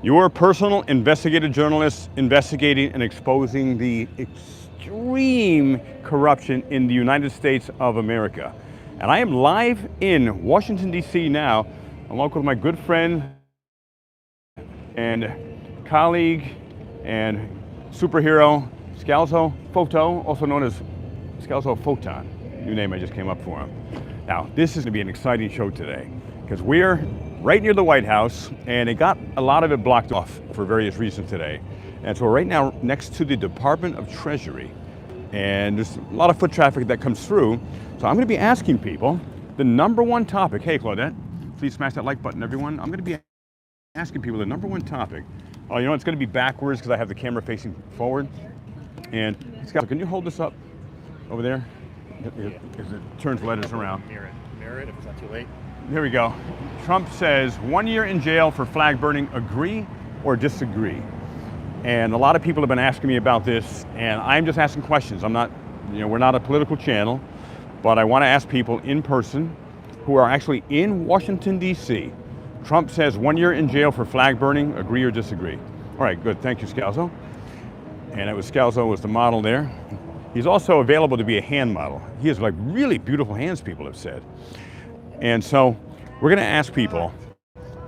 Your personal investigative journalist investigating and exposing the extreme corruption in the United States of America. And I am live in Washington, D.C. now. I'm with my good friend and colleague and superhero, Scalzo Photo, also known as Scalzo Photon. New name I just came up for him. Now, this is going to be an exciting show today because we're right near the White House and it got a lot of it blocked off for various reasons today. And so we're right now next to the Department of Treasury and there's a lot of foot traffic that comes through. So I'm going to be asking people the number one topic. Hey, Claudette, please smash that like button, everyone. I'm going to be asking people the number one topic. Oh, you know, it's going to be backwards because I have the camera facing forward. And Scott, can you hold this up over there? As it turns letters around. Mirror it if it's not too late. Here we go. Trump says 1 year in jail for flag burning. Agree or disagree? And a lot of people have been asking me about this, and I'm just asking questions. I'm not, we're not a political channel, but I want to ask people in person who are actually in Washington, D.C. Trump says 1 year in jail for flag burning. Agree or disagree? All right, good. Thank you, Scalzo. And it was Scalzo was the model there. He's also available to be a hand model. He has like really beautiful hands, people have said. And so we're going to ask people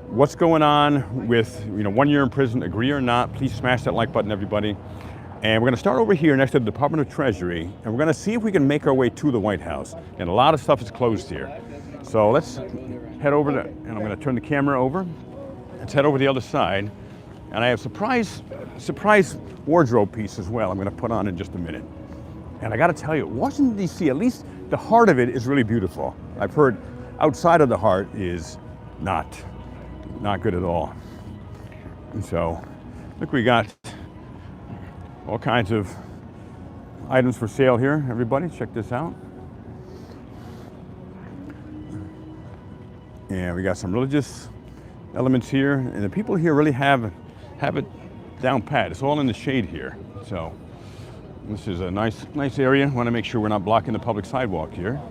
what's going on with 1 year in prison, agree or not. Please smash that like button, everybody. And we're going to start over here next to the Department of Treasury, and we're going to see if we can make our way to the White House. And a lot of stuff is closed here. So let's head over to, and I'm going to turn the camera over. Let's head over the other side. And I have surprise wardrobe piece as well I'm going to put on in just a minute. And I got to tell you, Washington, D.C., at least the heart of it is really beautiful. I've heard outside of the heart is not good at all. And so, look, we got all kinds of items for sale here. Everybody, check this out. And we got some religious elements here. And the people here really have it down pat. It's all in the shade here. So, this is a nice area. I want to make sure we're not blocking the public sidewalk here.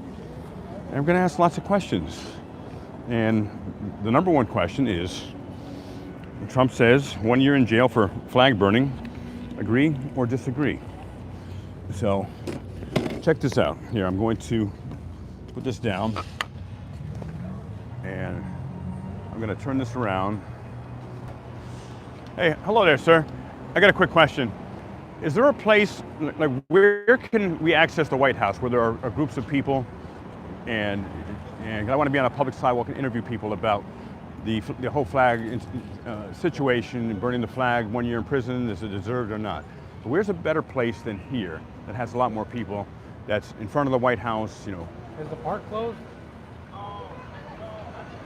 And we're going to ask lots of questions. And the number one question is, Trump says 1 year in jail for flag burning. Agree or disagree? So check this out. Here, I'm going to put this down. And I'm going to turn this around. Hey, hello there, sir. I got a quick question. Is there a place, like where can we access the White House where there are groups of people and I want to be on a public sidewalk and interview people about the whole flag situation, burning the flag, 1 year in prison, is it deserved or not? But where's a better place than here that has a lot more people, that's in front of the White House, Is the park closed?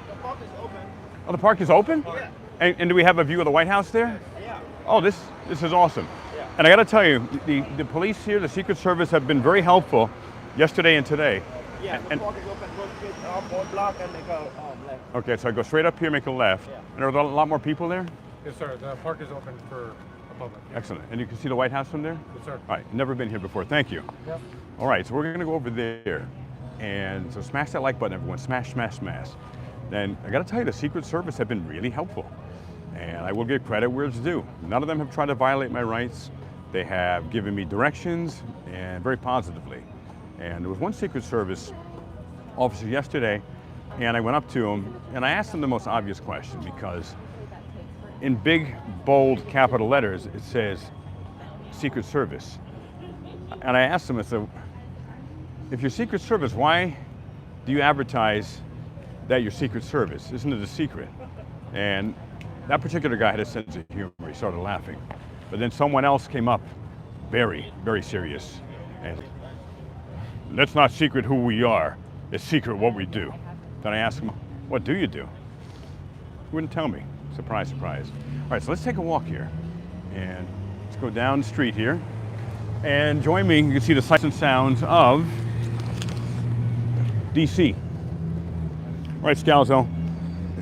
The park is open. Oh, the park is open? Yeah. And do we have a view of the White House there? Yeah. Oh, this is awesome. Yeah. And I got to tell you, the police here, the Secret Service have been very helpful yesterday and today. Yeah, the park is open. Go straight one block and they go left. Okay, so I go straight up here, make a left. Yeah. And are there a lot more people there? Yes, sir. The park is open for the public. Excellent. And you can see the White House from there? Yes, sir. All right, never been here before. Thank you. Yep. All right, so we're going to go over there. And so smash that like button, everyone. Smash, smash, smash. Then I got to tell you, the Secret Service have been really helpful. And I will give credit where it's due. None of them have tried to violate my rights. They have given me directions, and very positively. And there was one Secret Service officer yesterday, and I went up to him, and I asked him the most obvious question, because in big, bold, capital letters, it says Secret Service. And I asked him, I said, if you're Secret Service, why do you advertise that you're Secret Service? Isn't it a secret? And that particular guy had a sense of humor. He started laughing. But then someone else came up, very, very serious, and let's not secret who we are. It's secret what we do. Then I asked him, what do you do? He wouldn't tell me. Surprise, surprise. All right, so let's take a walk here. And let's go down the street here. And join me, you can see the sights and sounds of DC. All right, Scalzo.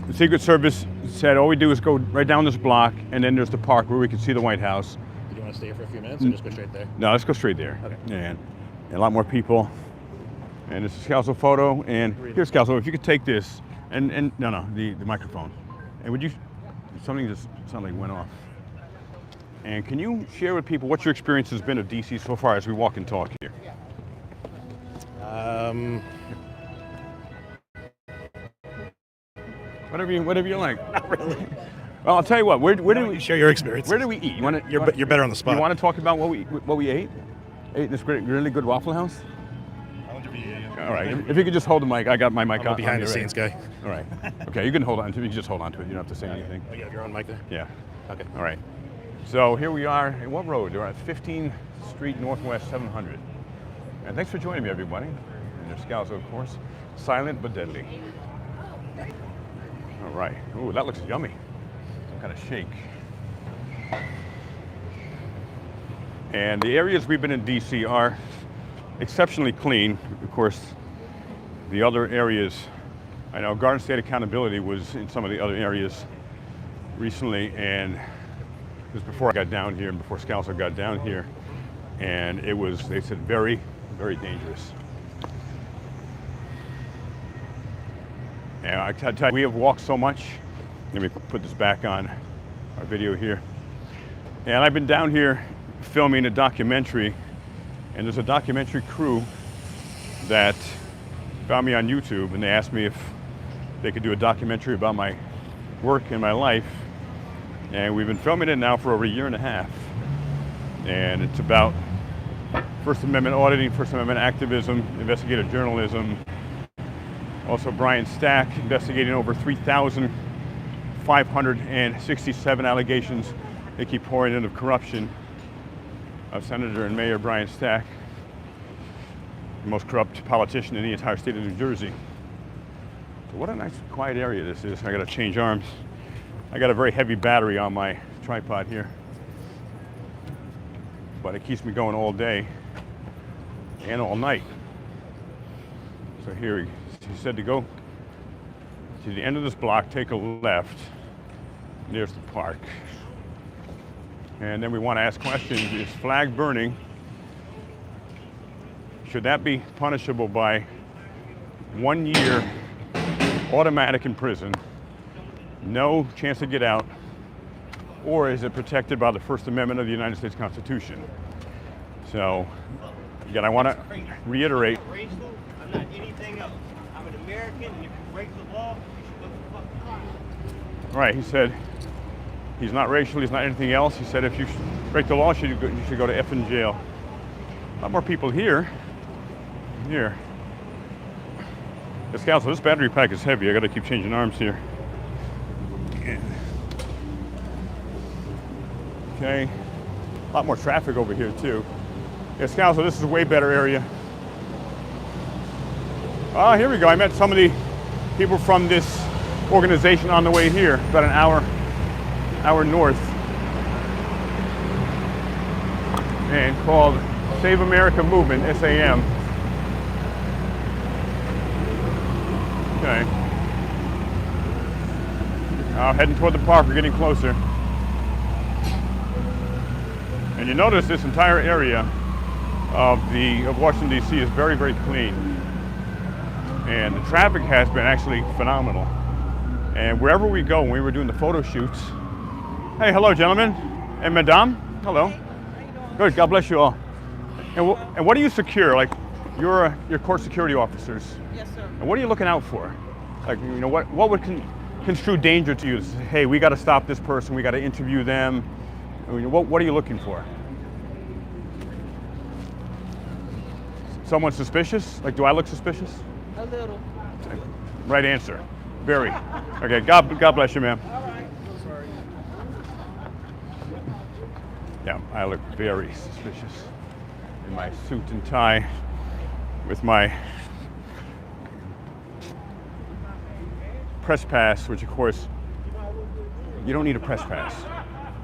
The Secret Service said all we do is go right down this block, and then there's the park where we can see the White House. Do you want to stay here for a few minutes or just go straight there? No, let's go straight there. Okay. And a lot more people. And this is Scalzo photo. And here's Scalzo, if you could take this, and the microphone. And would you something just sounded like went off. And can you share with people what your experience has been of DC so far as we walk and talk here? Whatever you like. Not really. Well, I'll tell you what. Where do we Share your experience. Where do we eat? You're better on the spot. You want to talk about what we ate? Ate in this great, really good Waffle House. I'll interview you. All right. If you could just hold the mic, I got my mic I'm a on. behind the scenes guy. All right. Okay, you can hold on to it. You can just hold on to it. You don't have to say anything. Oh, yeah, you're on mic there? Yeah. Okay. All right. So here we are. In what road? We're at 15th Street Northwest 700. And thanks for joining me, everybody. And your scouts, of course. Silent but deadly. All right. Ooh, that looks yummy. Some kind of shake. And the areas we've been in DC are exceptionally clean. Of course, the other areas, I know Garden State Accountability was in some of the other areas recently, and it was before I got down here and before Scalzo got down here, and it was, they said, very, very dangerous. And I tell you, we have walked so much. Let me put this back on our video here. And I've been down here filming a documentary, and there's a documentary crew that found me on YouTube, and they asked me if they could do a documentary about my work and my life. And we've been filming it now for over 1.5 years. And it's about First Amendment auditing, First Amendment activism, investigative journalism. Also Brian Stack investigating over 3,567 allegations they keep pouring in of corruption of Senator and Mayor Brian Stack, the most corrupt politician in the entire state of New Jersey. So what a nice quiet area this is. I gotta change arms. I got a very heavy battery on my tripod here, but it keeps me going all day and all night. So here he said to go to the end of this block, take a left. There's the park. And then we want to ask questions. Is flag burning, should that be punishable by 1 year automatic in prison, no chance to get out, or is it protected by the First Amendment of the United States Constitution? So, again, I want to reiterate. I'm not racial, I'm not anything else. I'm an American, and if you break the law, you should go to the fucking car. Right, he said he's not racial, he's not anything else. He said if you break the law, you should go to effing jail. A lot more people here. Here. So this battery pack is heavy. I got to keep changing arms here. Okay. A lot more traffic over here too. Yeah, Scalzo, this is a way better area. Ah, here we go. I met some of the people from this organization on the way here, about an hour north, and called Save America Movement, SAM. Okay. Heading toward the park, we're getting closer. And you notice this entire area of Washington, D.C. is very, very clean. And the traffic has been actually phenomenal. And wherever we go, when we were doing the photo shoots, hey, hello, gentlemen, and madame, hello. Good, God bless you all. And what do you secure? Like, your court security officers. Yes, sir. And what are you looking out for? Like, you know, what would construe danger to you? Say, hey, we got to stop this person. We got to interview them. I mean, what are you looking for? Someone suspicious? Like, do I look suspicious? A little. Right answer. Very. Okay. God bless you, ma'am. All right. Sorry. Yeah, I look very suspicious in my suit and tie with my press pass, which of course you don't need a press pass,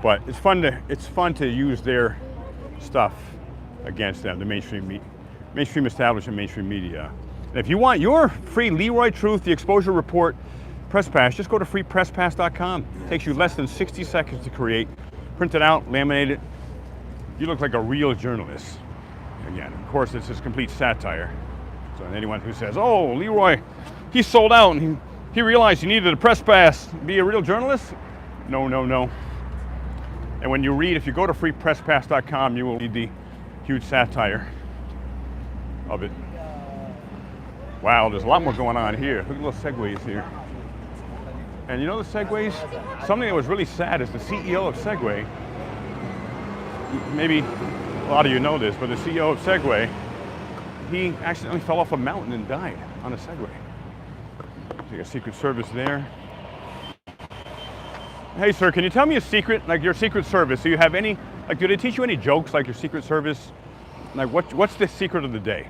but it's fun to use their stuff against them, the mainstream establishment, mainstream media. And if you want your free Leroy Truth, the Exposure Report press pass, just go to freepresspass.com. It takes you less than 60 seconds to create, print it out, laminate it. You look like a real journalist. Again, of course, it's just complete satire. So anyone who says, oh, Leroy, he sold out and he realized he needed a press pass to be a real journalist, No, no, no. And when you read, if you go to freepresspass.com, you will read the huge satire of it. Wow, there's a lot more going on here. Look at the little segues here. And you know the Segways? Something that was really sad is the CEO of Segway, maybe a lot of you know this, but the CEO of Segway, he accidentally fell off a mountain and died on a Segway. So you got Secret Service there. Hey sir, can you tell me a secret, like your Secret Service? Do you have any, like do they teach you any jokes like your Secret Service? Like what's the secret of the day,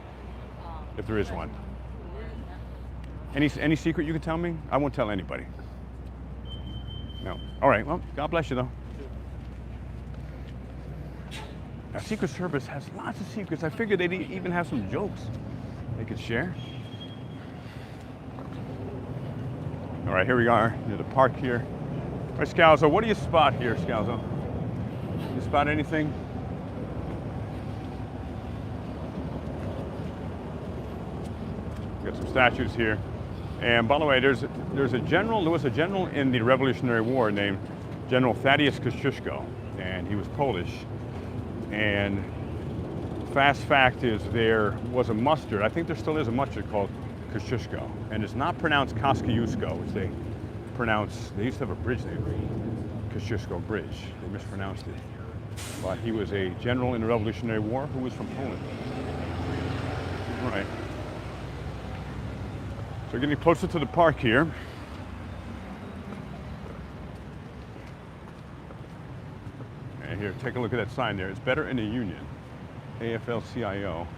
if there is one? Any secret you can tell me? I won't tell anybody. No. All right, well, God bless you though. Now, Secret Service has lots of secrets. I figured they'd even have some jokes they could share. All right, here we are near the park here. All right, Scalzo, what do you spot here, Scalzo? You spot anything? Got some statues here. And by the way, there was a general in the Revolutionary War named General Thaddeus Kosciuszko, and he was Polish. And fast fact is there was a mustard, I think there still is a mustard called Kosciuszko, and it's not pronounced Kosciuszko, which they used to have a bridge named Kosciuszko Bridge. They mispronounced it. But he was a general in the Revolutionary War who was from Poland. All right. So we're getting closer to the park here. And here, take a look at that sign there. It's better in the Union, AFL-CIO.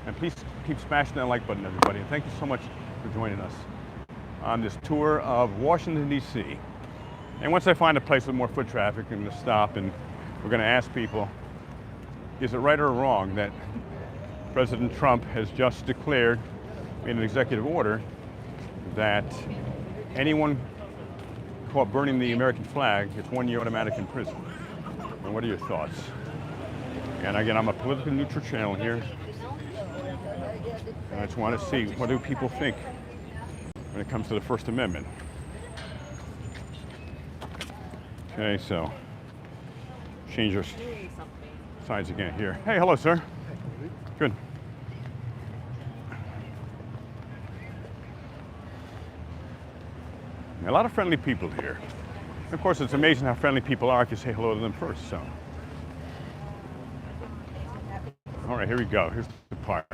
And please keep smashing that like button, everybody. And thank you so much for joining us on this tour of Washington, D.C. And once I find a place with more foot traffic, I'm gonna stop and we're gonna ask people, is it right or wrong that President Trump has just declared in an executive order that anyone caught burning the American flag gets 1 year automatic in prison? And what are your thoughts? And again, I'm a politically neutral channel here. And I just want to see, what do people think when it comes to the First Amendment? Okay, so change your signs again here. Hey, hello, sir. Good. A lot of friendly people here. Of course, it's amazing how friendly people are if you say hello to them first, so. All right, here we go. Here's the park.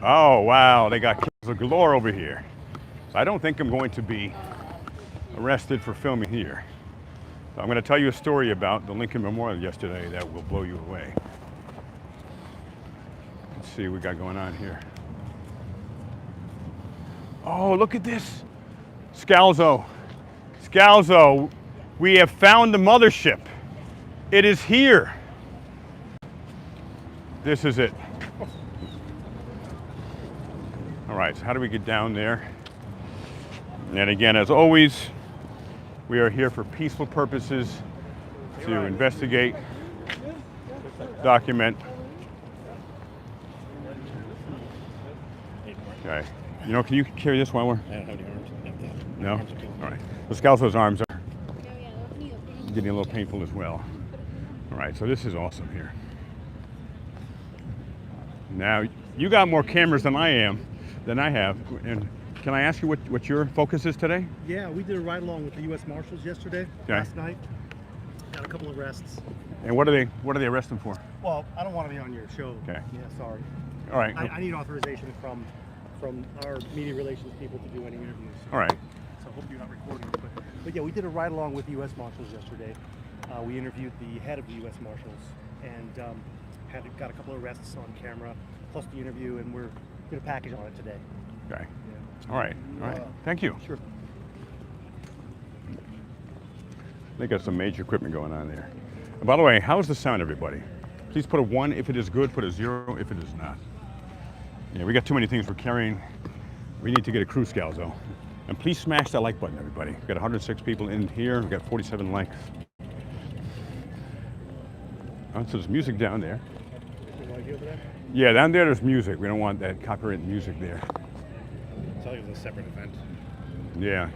Oh, wow, they got kills galore over here. So I don't think I'm going to be arrested for filming here. So I'm going to tell you a story about the Lincoln Memorial yesterday that will blow you away. Let's see what we got going on here. Oh, look at this. Scalzo, we have found the mothership. It is here. This is it. All right, so how do we get down there? And again, as always, we are here for peaceful purposes to investigate, document. Okay. You know, can you carry this while we're? I don't have any arms. No? All right. So Scalzo's arms are getting a little painful as well. All right, so this is awesome here. Now, you got more cameras than I have. And can I ask you what your focus is today? Yeah, we did a ride along with the U.S. Marshals yesterday, last night. Got a couple of arrests. And what are they arresting for? Well, I don't want to be on your show. Okay. Yeah, sorry. All right. I need authorization from our media relations people to do any interviews. All right. So I hope you're not recording it. But yeah, we did a ride along with the U.S. Marshals yesterday. We interviewed the head of the U.S. Marshals and got a couple of arrests on camera, plus the interview, and we're going to package on it today. Okay. Yeah. All right. Thank you. Sure. They got some major equipment going on there. And by the way, how's the sound, everybody? Please put a 1 if it is good, put a 0 if it is not. Yeah, we got too many things we're carrying. We need to get a crew, Scalzo. And please smash that like button, everybody. We've got 106 people in here. We've got 47 likes. Oh, so there's music down there. Yeah, down there's music. We don't want that copyright music there. It's like it was a separate event. Yeah.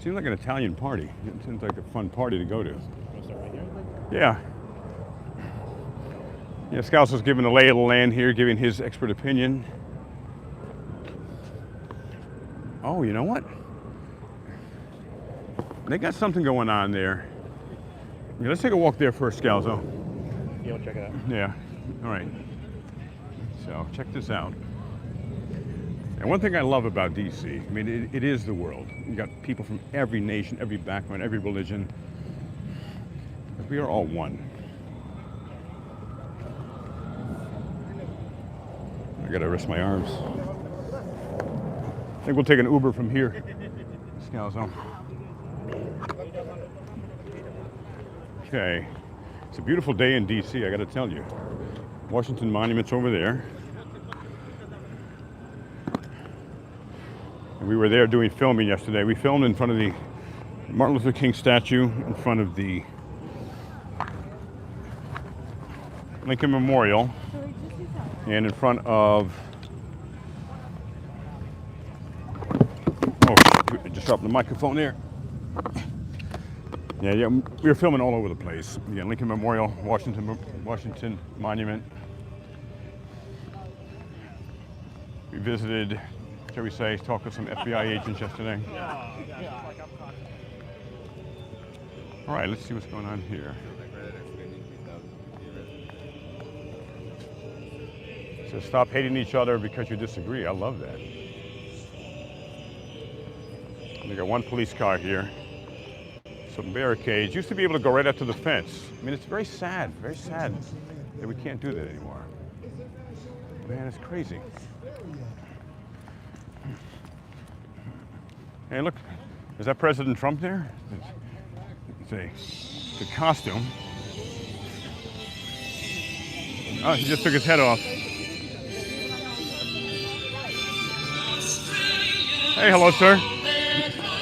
Seems like an Italian party. It seems like a fun party to go to. Wanna start right here? Yeah. Yeah, Scouts was giving the lay of the land here, giving his expert opinion. Oh, you know what? They got something going on there. Yeah, let's take a walk there first, Scalzo. Yeah, we'll check it out. Yeah, all right. So check this out. And one thing I love about DC, I mean, it is the world. You got people from every nation, every background, every religion. But we are all one. I gotta rest my arms. I think we'll take an Uber from here. Scalzo. Okay. It's a beautiful day in DC, I gotta tell you. Washington Monument's over there. And we were there doing filming yesterday. We filmed in front of the Martin Luther King statue, in front of the Lincoln Memorial, and in front of, oh, I just dropped the microphone there. Yeah, we were filming all over the place. Yeah, Lincoln Memorial, Washington Monument. We visited, shall we say, talked with some FBI agents yesterday. All right, let's see what's going on here. So stop hating each other because you disagree. I love that. We got one police car here. Some barricades. Used to be able to go right up to the fence. I mean, it's very sad that we can't do that anymore. Man, it's crazy. Hey, look, is that President Trump there? It's a costume. Oh, he just took his head off. Hey, hello, sir.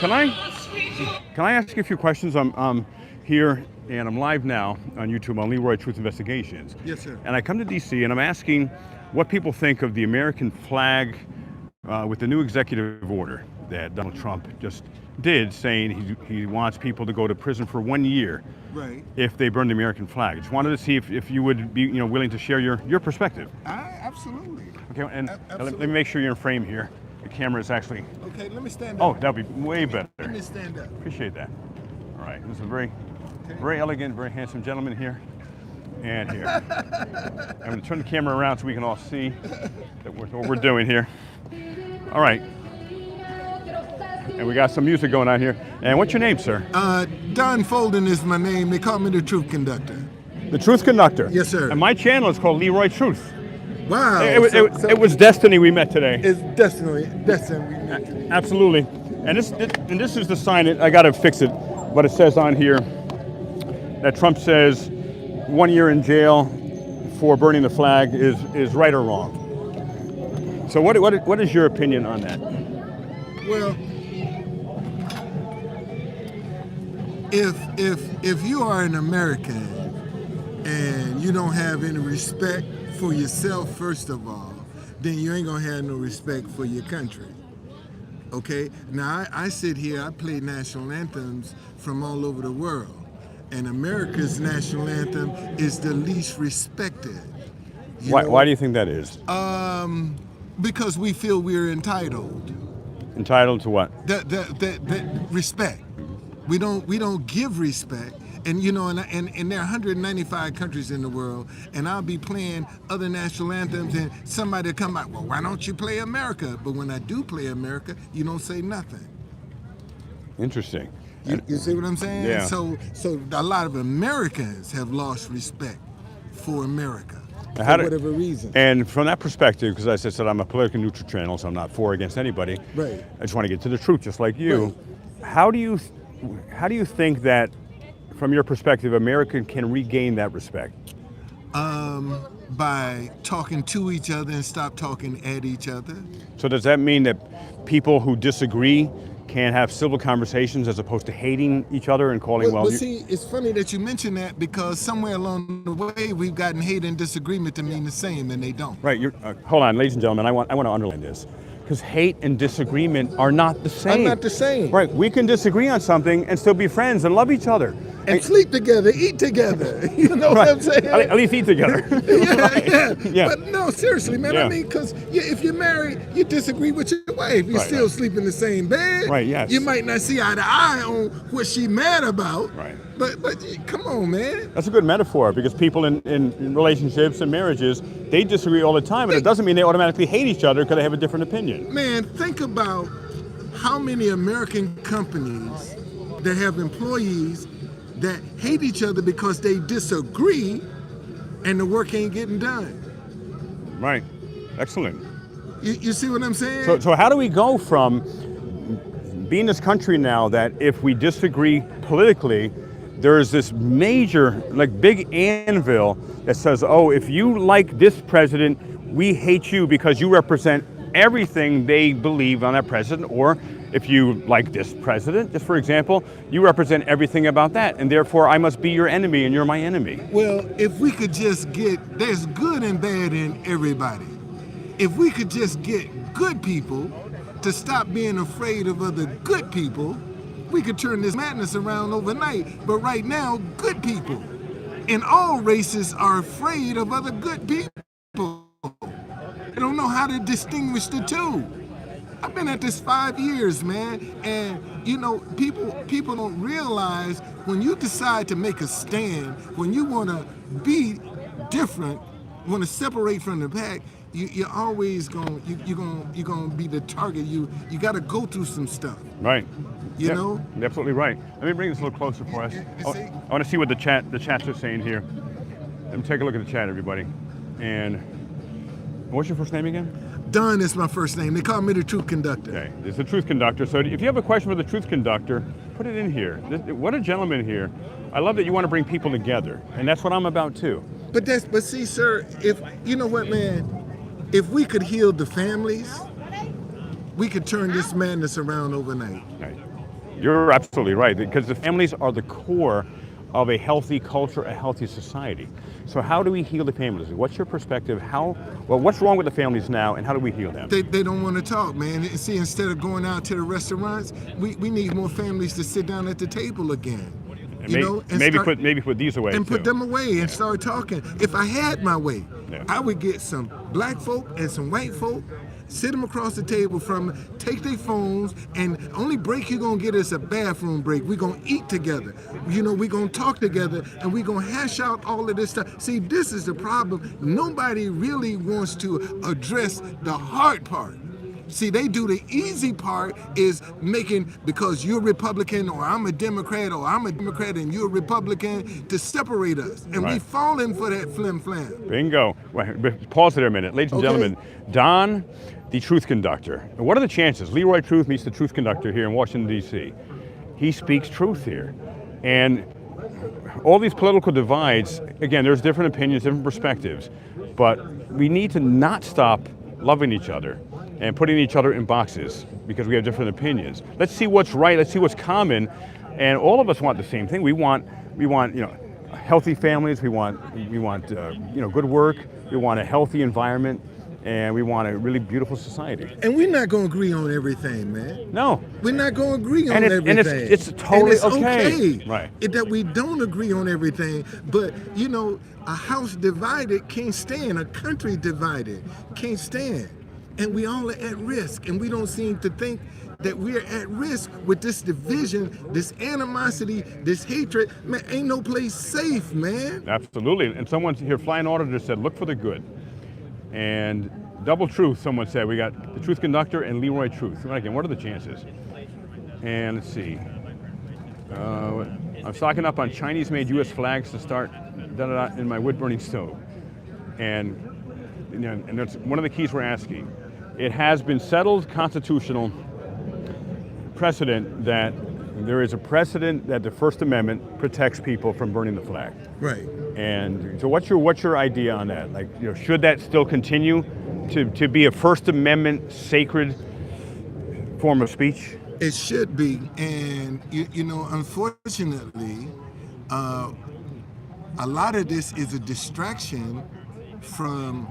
Can I ask you a few questions? I'm here and I'm live now on YouTube on Leroy Truth Investigations. Yes, sir. And I come to DC and I'm asking what people think of the American flag with the new executive order that Donald Trump just did, saying he wants people to go to prison for 1 year, right, if they burn the American flag. Just wanted to see if you would be willing to share your perspective. Absolutely. Okay, and Absolutely. let me make sure you're in frame here. The camera is actually. Okay, let me stand Oh, up. that'll be way better. Let me stand up. Appreciate that. All right, this is a very elegant, very handsome gentleman here, and here. I'm going to turn the camera around so we can all see that what we're doing here. All right. And we got some music going on here. And what's your name, sir? Don Folden is my name. They call me the Truth Conductor. The Truth Conductor. Yes, sir. And my channel is called Leroy Truth. Wow. It was destiny we met today. It's destiny we met today. Absolutely. And this is the sign. I got to fix it. But it says on here that Trump says 1 year in jail for burning the flag is right or wrong. So what is your opinion on that? Well, if you are an American and you don't have any respect for yourself, first of all, then you ain't gonna have no respect for your country. Okay? Now I sit here, I play national anthems from all over the world, and America's national anthem is the least respected. Why do you think that is? Because we feel we're entitled. Entitled to what? That respect. We don't give respect. And and there are 195 countries in the world, and I'll be playing other national anthems, and somebody will come out, well, why don't you play America? But when I do play America, you don't say nothing. Interesting. You see what I'm saying? Yeah. So a lot of Americans have lost respect for America for whatever reason. And from that perspective, because as I said, I'm a politically neutral channel, so I'm not for or against anybody. Right. I just want to get to the truth, just like you. Right. How do you think that, from your perspective, America can regain that respect? By talking to each other and stop talking at each other. So does that mean that people who disagree can have civil conversations as opposed to hating each other and calling Well, see, it's funny that you mention that, because somewhere along the way we've gotten hate and disagreement to mean the same, and they don't. Right. Hold on, ladies and gentlemen. I want to underline this, Because hate and disagreement are not the same. I'm not the same. Right, we can disagree on something and still be friends and love each other. And sleep together, eat together. You know what I'm saying? At least eat together. Yeah. But no, seriously, man. Yeah. I mean, because if you're married, you disagree with your wife. You still sleep in the same bed. Right, yes. You might not see eye to eye on what she mad about. Right. But come on, man. That's a good metaphor, because people in relationships and marriages, they disagree all the time, and it doesn't mean they automatically hate each other because they have a different opinion. Man, think about how many American companies that have employees that hate each other because they disagree and the work ain't getting done. Right. Excellent. You see what I'm saying? So how do we go from being this country now that if we disagree politically, there's this major, like big anvil that says, oh, if you like this president, we hate you because you represent everything they believe on that president, or if you like this president, just for example, you represent everything about that, and therefore I must be your enemy and you're my enemy. Well, if we could just there's good and bad in everybody. If we could just get good people to stop being afraid of other good people, we could turn this madness around overnight. But right now, good people in all races are afraid of other good people. They don't know how to distinguish the two. I've been at this 5 years, man, and you know, people don't realize when you decide to make a stand, when you want to be different, want to separate from the pack, you're always you're gonna be the target. You got to go through some stuff. Right. You know? You're absolutely right. Let me bring this a little closer for us. I want to see what the chats are saying here. Let me take a look at the chat, everybody. And what's your first name again? Don is my first name. They call me the Truth Conductor. Okay, it's the Truth Conductor. So if you have a question for the Truth Conductor, put it in here. What a gentleman here. I love that you want to bring people together, and that's what I'm about too. But see, sir, if you know what, man, if we could heal the families, we could turn this madness around overnight. Right. You're absolutely right, because the families are the core of a healthy culture, a healthy society. So how do we heal the families? What's your perspective? What's wrong with the families now, and how do we heal them? They don't want to talk, man. See, instead of going out to the restaurants, we need more families to sit down at the table again. And maybe put these away and too. Put them away and start talking. If I had my way, I would get some black folk and some white folk, sit them across the table from, take their phones, and only break you're gonna get is a bathroom break. We're gonna eat together. You know, we're gonna talk together, and we're gonna hash out all of this stuff. See, this is the problem. Nobody really wants to address the hard part. See, they do the easy part is making, because you're Republican or I'm a Democrat or I'm a Democrat and you're a Republican, to separate us. And we falling for that flim-flam. Bingo. Pause there a minute. Ladies and gentlemen, Don, the Truth Conductor. And what are the chances? Leroy Truth meets the Truth Conductor here in Washington, D.C. He speaks truth here. And all these political divides, again, there's different opinions, different perspectives, but we need to not stop loving each other and putting each other in boxes because we have different opinions. Let's see what's right, let's see what's common, and all of us want the same thing. We want healthy families, we want good work, we want a healthy environment, and we want a really beautiful society. And we're not going to agree on everything, man. No. We're not going to agree on everything. And it's totally okay. Right. That we don't agree on everything, but you know, a house divided can't stand, a country divided can't stand. And we all are at risk, and we don't seem to think that we're at risk with this division, this animosity, this hatred. Man, ain't no place safe, man. Absolutely. And someone here, Flying Auditor, said, look for the good. And double truth, someone said. We got the Truth Conductor and Leroy Truth. Again, what are the chances? And let's see. I'm stocking up on Chinese-made U.S. flags to start in my wood-burning stove. And that's one of the keys we're asking. It has been settled constitutional precedent that there is a precedent that the First Amendment protects people from burning the flag. Right. And so what's your idea on that? Like, should that still continue to be a First Amendment sacred form of speech? It should be. And you know, unfortunately, a lot of this is a distraction from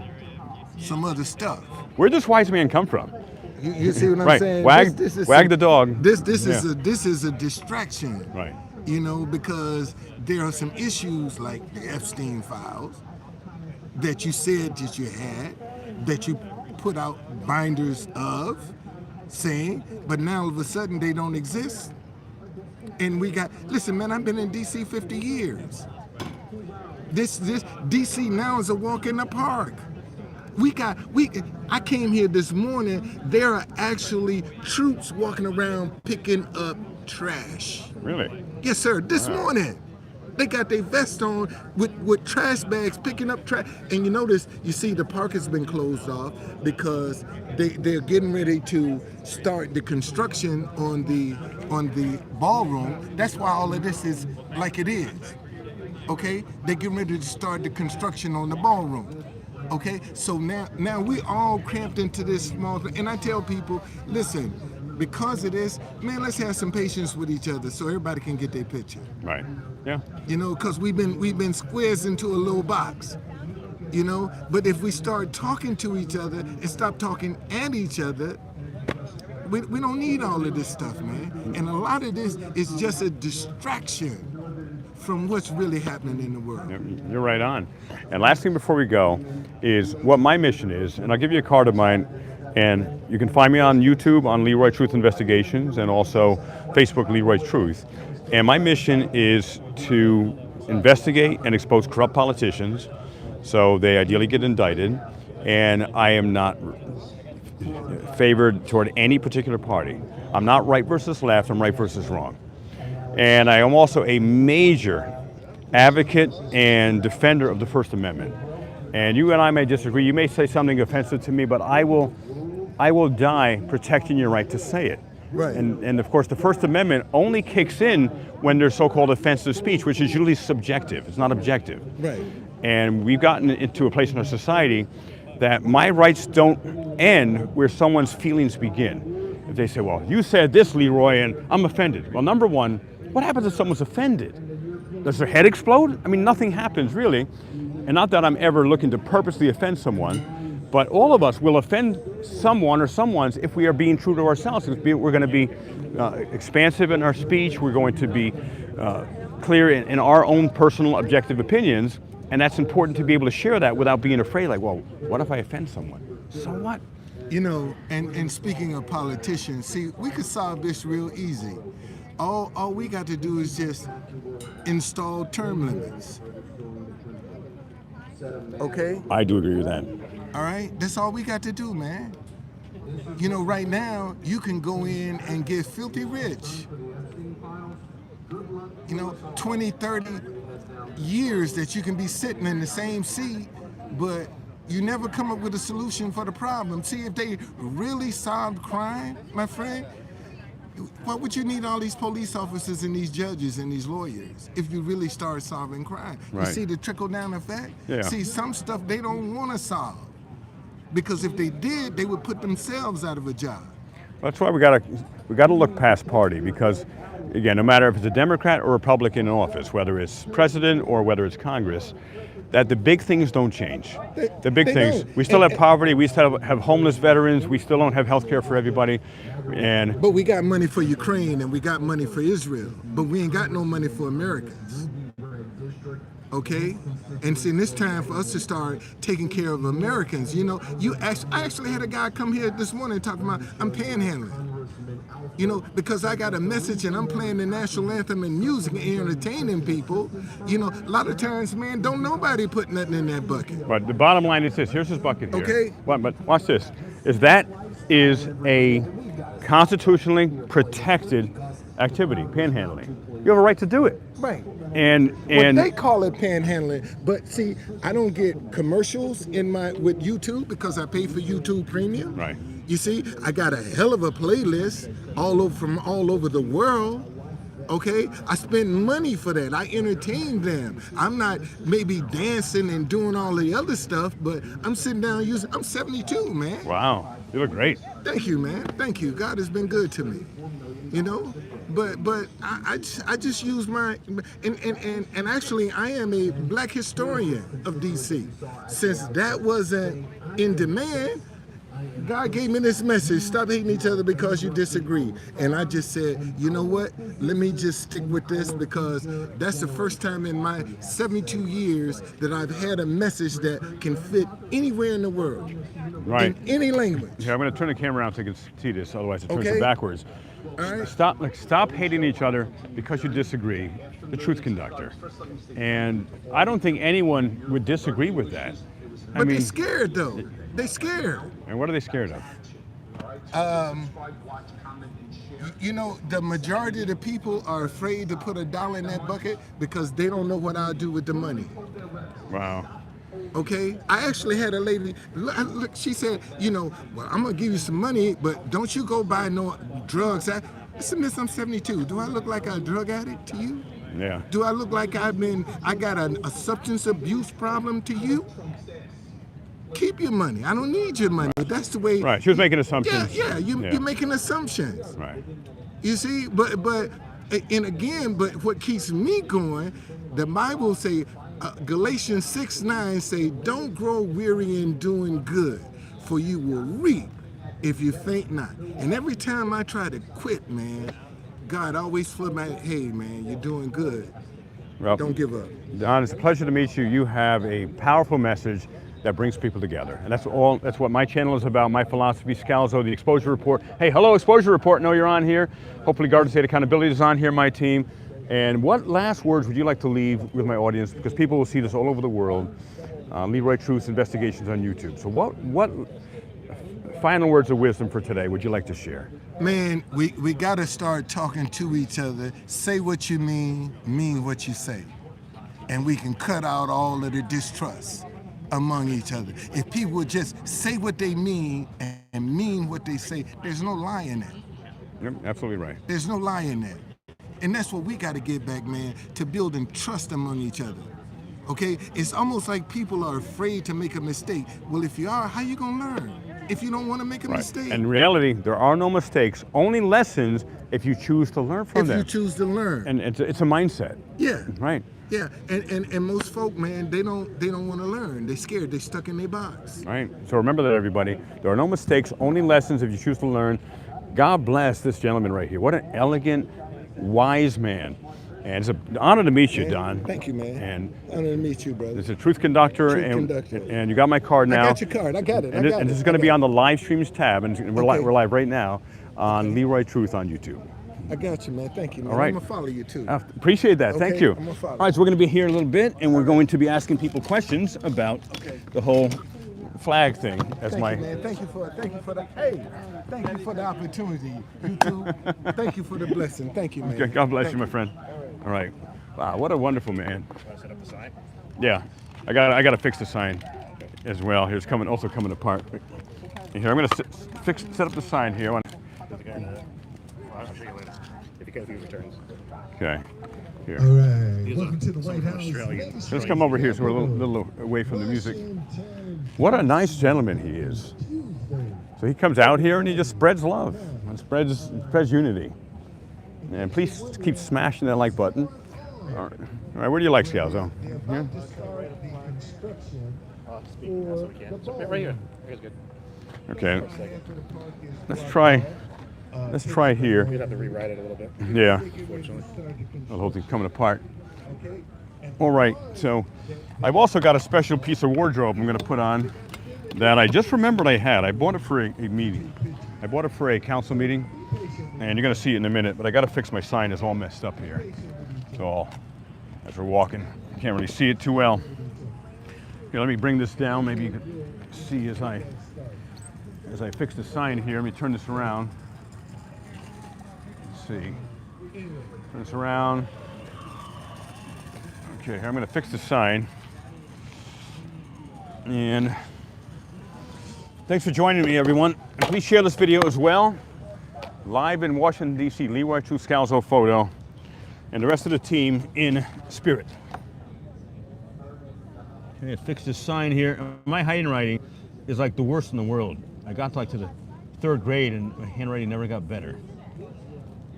some other stuff. Where'd this wise man come from? You see what I'm Right. saying? Wag, This is wag the dog. This Yeah. is a distraction. Right. You know, because there are some issues like the Epstein files that you said that you had, that you put out binders of, saying, but now all of a sudden they don't exist. And listen, man, I've been in DC 50 years. This DC now is a walk in the park. I came here this morning, there are actually troops walking around picking up trash. Really? Yes, sir, this morning. They got their vest on with trash bags picking up trash. And you notice, you see the park has been closed off because they're getting ready to start the construction on the ballroom. That's why all of this is like it is. Okay? They're getting ready to start the construction on the ballroom. Okay? So now we all cramped into this small thing. And I tell people, listen, because of this, man, let's have some patience with each other so everybody can get their picture. Right. Yeah. You know, because we've been squeezed into a little box. You know, but if we start talking to each other and stop talking at each other, we don't need all of this stuff, man. And a lot of this is just a distraction from what's really happening in the world. You're right on. And last thing before we go is what my mission is, and I'll give you a card of mine, and you can find me on YouTube on Leroy Truth Investigations and also Facebook Leroy Truth. And my mission is to investigate and expose corrupt politicians so they ideally get indicted. And I am not favored toward any particular party. I'm not right versus left, I'm right versus wrong. And I am also a major advocate and defender of the First Amendment. And you and I may disagree, you may say something offensive to me, but I will die protecting your right to say it. Right. And of course, the First Amendment only kicks in when there's so-called offensive speech, which is usually subjective. It's not objective. Right. And we've gotten into a place in our society that my rights don't end where someone's feelings begin. If they say, well, you said this, Leroy, and I'm offended. Well, number one, what happens if someone's offended? Does their head explode? I mean, nothing happens, really. And not that I'm ever looking to purposely offend someone, but all of us will offend someone or someone's if we are being true to ourselves. We're going to be expansive in our speech. We're going to be clear in our own personal objective opinions. And that's important to be able to share that without being afraid, like, well, what if I offend someone? So what? You know, and speaking of politicians, see, we could solve this real easy. All we got to do is just install term limits. Okay? I do agree with that. All right? That's all we got to do, man. You know, right now, you can go in and get filthy rich. You know, 20, 30 years that you can be sitting in the same seat, but you never come up with a solution for the problem. See, if they really solved crime, my friend, why would you need all these police officers and these judges and these lawyers if you really start solving crime? Right. You see the trickle-down effect? Yeah. See, some stuff they don't want to solve, because if they did, they would put themselves out of a job. That's why we got to look past party, because again, no matter if it's a Democrat or Republican in office, whether it's president or whether it's Congress, that the big things don't change. The big things. Don't. We still have poverty. We still have homeless veterans. We still don't have health care for everybody. But we got money for Ukraine and we got money for Israel, but we ain't got no money for Americans. Okay? And see, it's time for us to start taking care of Americans. You know, I actually had a guy come here this morning talking about, I'm panhandling. You know, because I got a message and I'm playing the national anthem and music and entertaining people. You know, a lot of times, man, don't nobody put nothing in that bucket. But the bottom line is this. Here's his bucket here. Okay. But watch this. That is a constitutionally protected activity, panhandling. You have a right to do it. Right. And Well, they call it panhandling, but see, I don't get commercials with YouTube because I pay for YouTube Premium. Right. You see, I got a hell of a playlist from all over the world. Okay, I spend money for that. I entertain them. I'm not maybe dancing and doing all the other stuff, but I'm sitting down I'm 72, man. Wow, you look great. Thank you, man. Thank you. God has been good to me. You know, but I just use my and actually I am a black historian of DC. Since that wasn't in demand, God gave me this message. Stop hating each other because you disagree. And I just said, you know what? Let me just stick with this because that's the first time in my 72 years that I've had a message that can fit anywhere in the world. Right. In any language. Yeah, I'm going to turn the camera around so you can see this, otherwise it turns Okay. it backwards. All right. Stop hating each other because you disagree. The truth conductor. And I don't think anyone would disagree with that. But they're scared though. They're scared. And what are they scared of? You know, the majority of the people are afraid to put $1 in that bucket because they don't know what I'll do with the money. Wow. Okay, I actually had a lady. Look, she said, you know, well, I'm gonna give you some money, but don't you go buy no drugs. I said, Miss, I'm 72. Do I look like a drug addict to you? Yeah. Do I look like I got a substance abuse problem to you? Keep your money. I don't need your money. That's the way. Right. She was making assumptions. Yeah. You're making assumptions. Right. You see, but what keeps me going, the Bible say, Galatians 6:9 say, don't grow weary in doing good, for you will reap if you faint not. And every time I try to quit, man, God always flip my, hey man, you're doing good. Well, Don't give up. Don, it's a pleasure to meet you. You have a powerful message that brings people together. And that's what my channel is about, my philosophy, Scalzo, the Exposure Report. Hey, hello, Exposure Report, know you're on here. Hopefully Garden State Accountability is on here, my team. And what last words would you like to leave with my audience? Because people will see this all over the world. Leroy Truth's Investigations on YouTube. So what final words of wisdom for today would you like to share? Man, we got to start talking to each other. Say what you mean what you say. And we can cut out all of the distrust among each other. If people would just say what they mean and mean what they say, there's no lie in that. Yep, absolutely right. There's no lie in that. And that's what we got to get back, man, to building trust among each other. Okay? It's almost like people are afraid to make a mistake. Well, if you are, how you going to learn? If you don't want to make a mistake. And in reality, there are no mistakes, only lessons if you choose to learn from them. If you choose to learn. And it's a mindset. Yeah. Right. Yeah, and most folk, man, they don't want to learn. They're scared. They're stuck in their box. Right. So remember that, everybody. There are no mistakes, only lessons if you choose to learn. God bless this gentleman right here. What an elegant, wise man. And it's an honor to meet you, Don. Thank you, man. And honor to meet you, brother. it's a truth conductor, and you got my card now. I got your card. I got it. And this is going to be on the live streams tab, and we're live right now on Leroy Truth on YouTube. I got you, man. Thank you, man. All right. I'm going to follow you, too. Appreciate that. Thank Okay, you. I'm gonna follow. All right, so we're going to be here a little bit, and we're going to be asking people questions about the whole flag thing. As Thank my you, man. Thank you for the hey. Thank you for the opportunity. You too. Thank you for the blessing. Thank you, man. Okay, God bless Thank you, my friend. All right. Wow, what a wonderful man. Set up the sign. Yeah, I got to fix the sign as well. Here's also coming apart. Here, I'm going to set up the sign here. There's a guy in the, well, I'll show you later. If you get a few returns. Okay. Here. All right, welcome to the White House. Australian. Let's come over here so we're a little away from the music. What a nice gentleman he is. So he comes out here and he just spreads love and spreads unity. And please keep smashing that like button. All right, where do you like Scalzo? Here? Speak now so we can. So, right here. Here's good. Okay. Let's try here. We'd have to rewrite it a little bit. Yeah. Unfortunately. The whole thing's coming apart. All right, so I've also got a special piece of wardrobe I'm going to put on that I just remembered I had. I bought it for a meeting. I bought it for a council meeting, and you're going to see it in a minute, but I got to fix my sign. It's all messed up here. So as we're walking, you can't really see it too well. Here, let me bring this down. Maybe you can see as I fix the sign here. Let me turn this around. Let's see. Turn this around. Okay, here I'm going to fix the sign. And thanks for joining me, everyone. And please share this video as well. Live in Washington, D.C., Leroy Truth Scalzo photo, and the rest of the team in spirit. Okay, I fixed this sign here. My handwriting is like the worst in the world. I got to the 3rd grade and my handwriting never got better.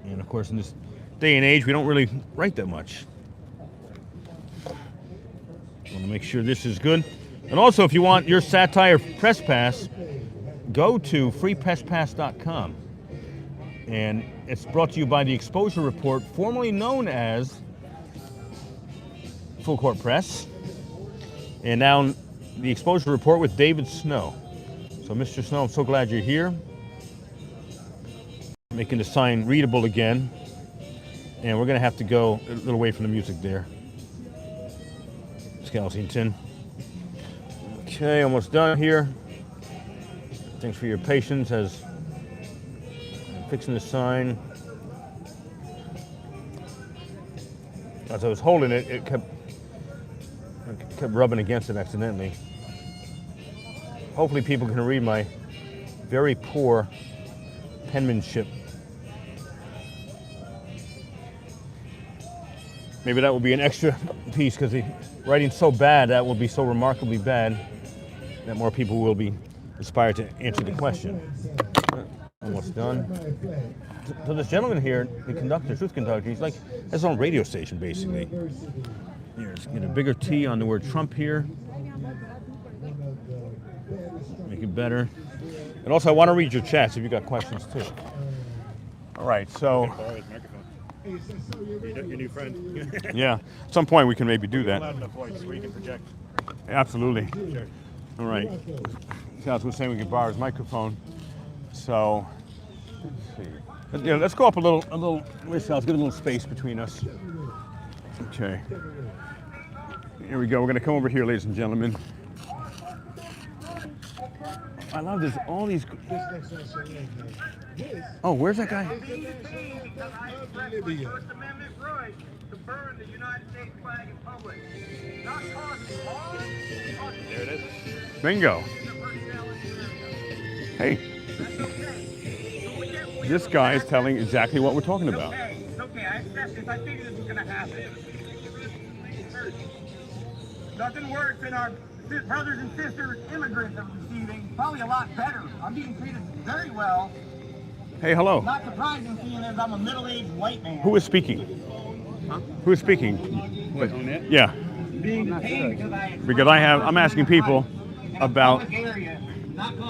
And of course, in this day and age, we don't really write that much. I want to make sure this is good. And also, if you want your satire press pass, go to freepresspass.com. And it's brought to you by the Exposure Report, formerly known as Full Court Press, and now the Exposure Report with David Snow. So, Mr. Snow, I'm so glad you're here. Making the sign readable again. And we're going to have to go a little away from the music there. Skellington. Okay, almost done here. Thanks for your patience as I'm fixing the sign. As I was holding it, it kept rubbing against it accidentally. Hopefully people can read my very poor penmanship. Maybe that will be an extra piece because the writing's so bad, that will be so remarkably bad that more people will be inspired to answer the question. Almost done. So this gentleman here, the conductor, truth conductor, he's like his own radio station basically. Here's get a bigger T on the word Trump here. Make it better. And also I want to read your chats if you got questions too. All right, so. Your new friend. Yeah, at some point we can maybe do that. Loud enough voice where you can project. Absolutely. Sure. All right. Scott was saying we could borrow his microphone. So, let's see. Yeah, let's go up a little. Let's get a little space between us. Okay. Here we go. We're going to come over here, ladies and gentlemen. I love this. All these. Oh, where's that guy? First Amendment right to burn the United States flag in public. Not causing harm. There it is. Bingo. Hey. This guy is telling exactly what we're talking about. It's okay. I accept this. I figured this was going to happen. Nothing worse than our brothers and sisters immigrants are receiving. Probably a lot better. I'm being treated very well. Hey, hello. Not surprising seeing as I'm a middle-aged white man. Who is speaking? Huh? Who is speaking? What, on that? Yeah. Being detained Because I'm asking people about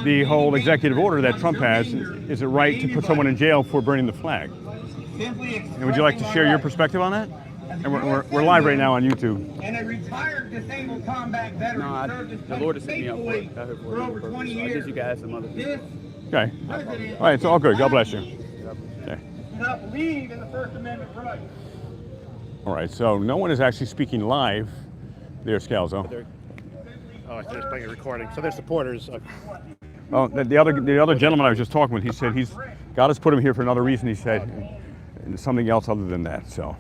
the whole executive order that Trump has. Is it right to put someone in jail for burning the flag? And would you like to share your perspective on that? And we're live right now on YouTube. And a retired disabled combat veteran served as the Lord has set me up faithfully for over 20 years. I guess you guys some other This Okay. president All right, it's all good. God bless you. Okay. does not believe in the First Amendment right. All right, so no one is actually speaking live there, Scalzo. Oh, they're just playing a recording. So they're supporters of. Oh, the other gentleman I was just talking with, he said God has put him here for another reason, he said, and something else other than that. So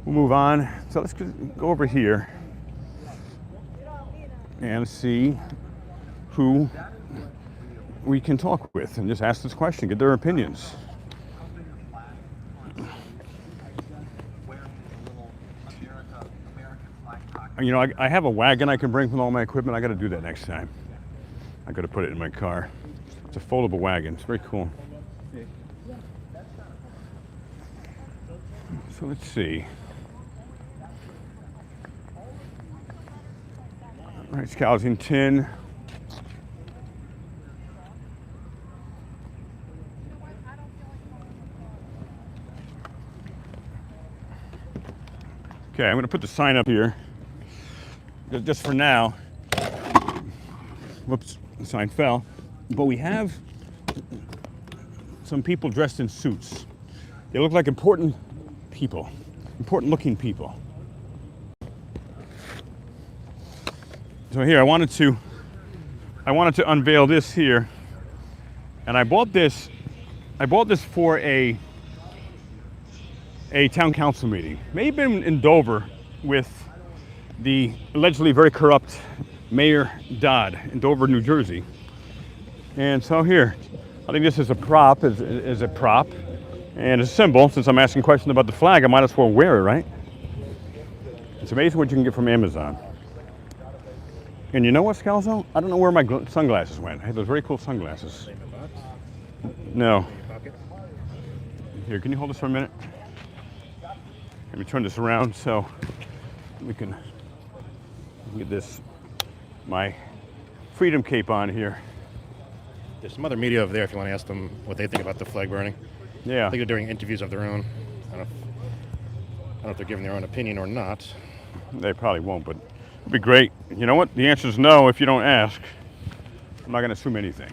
we'll move on. So let's go over here and see who we can talk with and just ask this question, get their opinions. You know, I have a wagon I can bring from all my equipment. I got to do that next time. I got to put it in my car. It's a foldable wagon. It's very cool. So let's see. All right, Skellington. Okay, I'm going to put the sign up here. Just for now. Whoops, the sign fell. But we have some people dressed in suits. They look like important people, important looking people. So here, I wanted to unveil this here. And I bought this for a town council meeting. Maybe in Dover with the allegedly very corrupt Mayor Dodd in Dover, New Jersey. And so here, I think this is a prop, is a prop and a symbol. Since I'm asking questions about the flag, I might as well wear it, right? It's amazing what you can get from Amazon. And you know what, Scalzo? I don't know where my sunglasses went. I had those very cool sunglasses. No. Here, can you hold this for a minute? Let me turn this around so we can get this, my freedom cape on here. There's some other media over there if you want to ask them what they think about the flag burning. Yeah. I think they're doing interviews of their own. I don't know if they're giving their own opinion or not. They probably won't, but it'd be great. You know what? The answer is no if you don't ask. I'm not going to assume anything.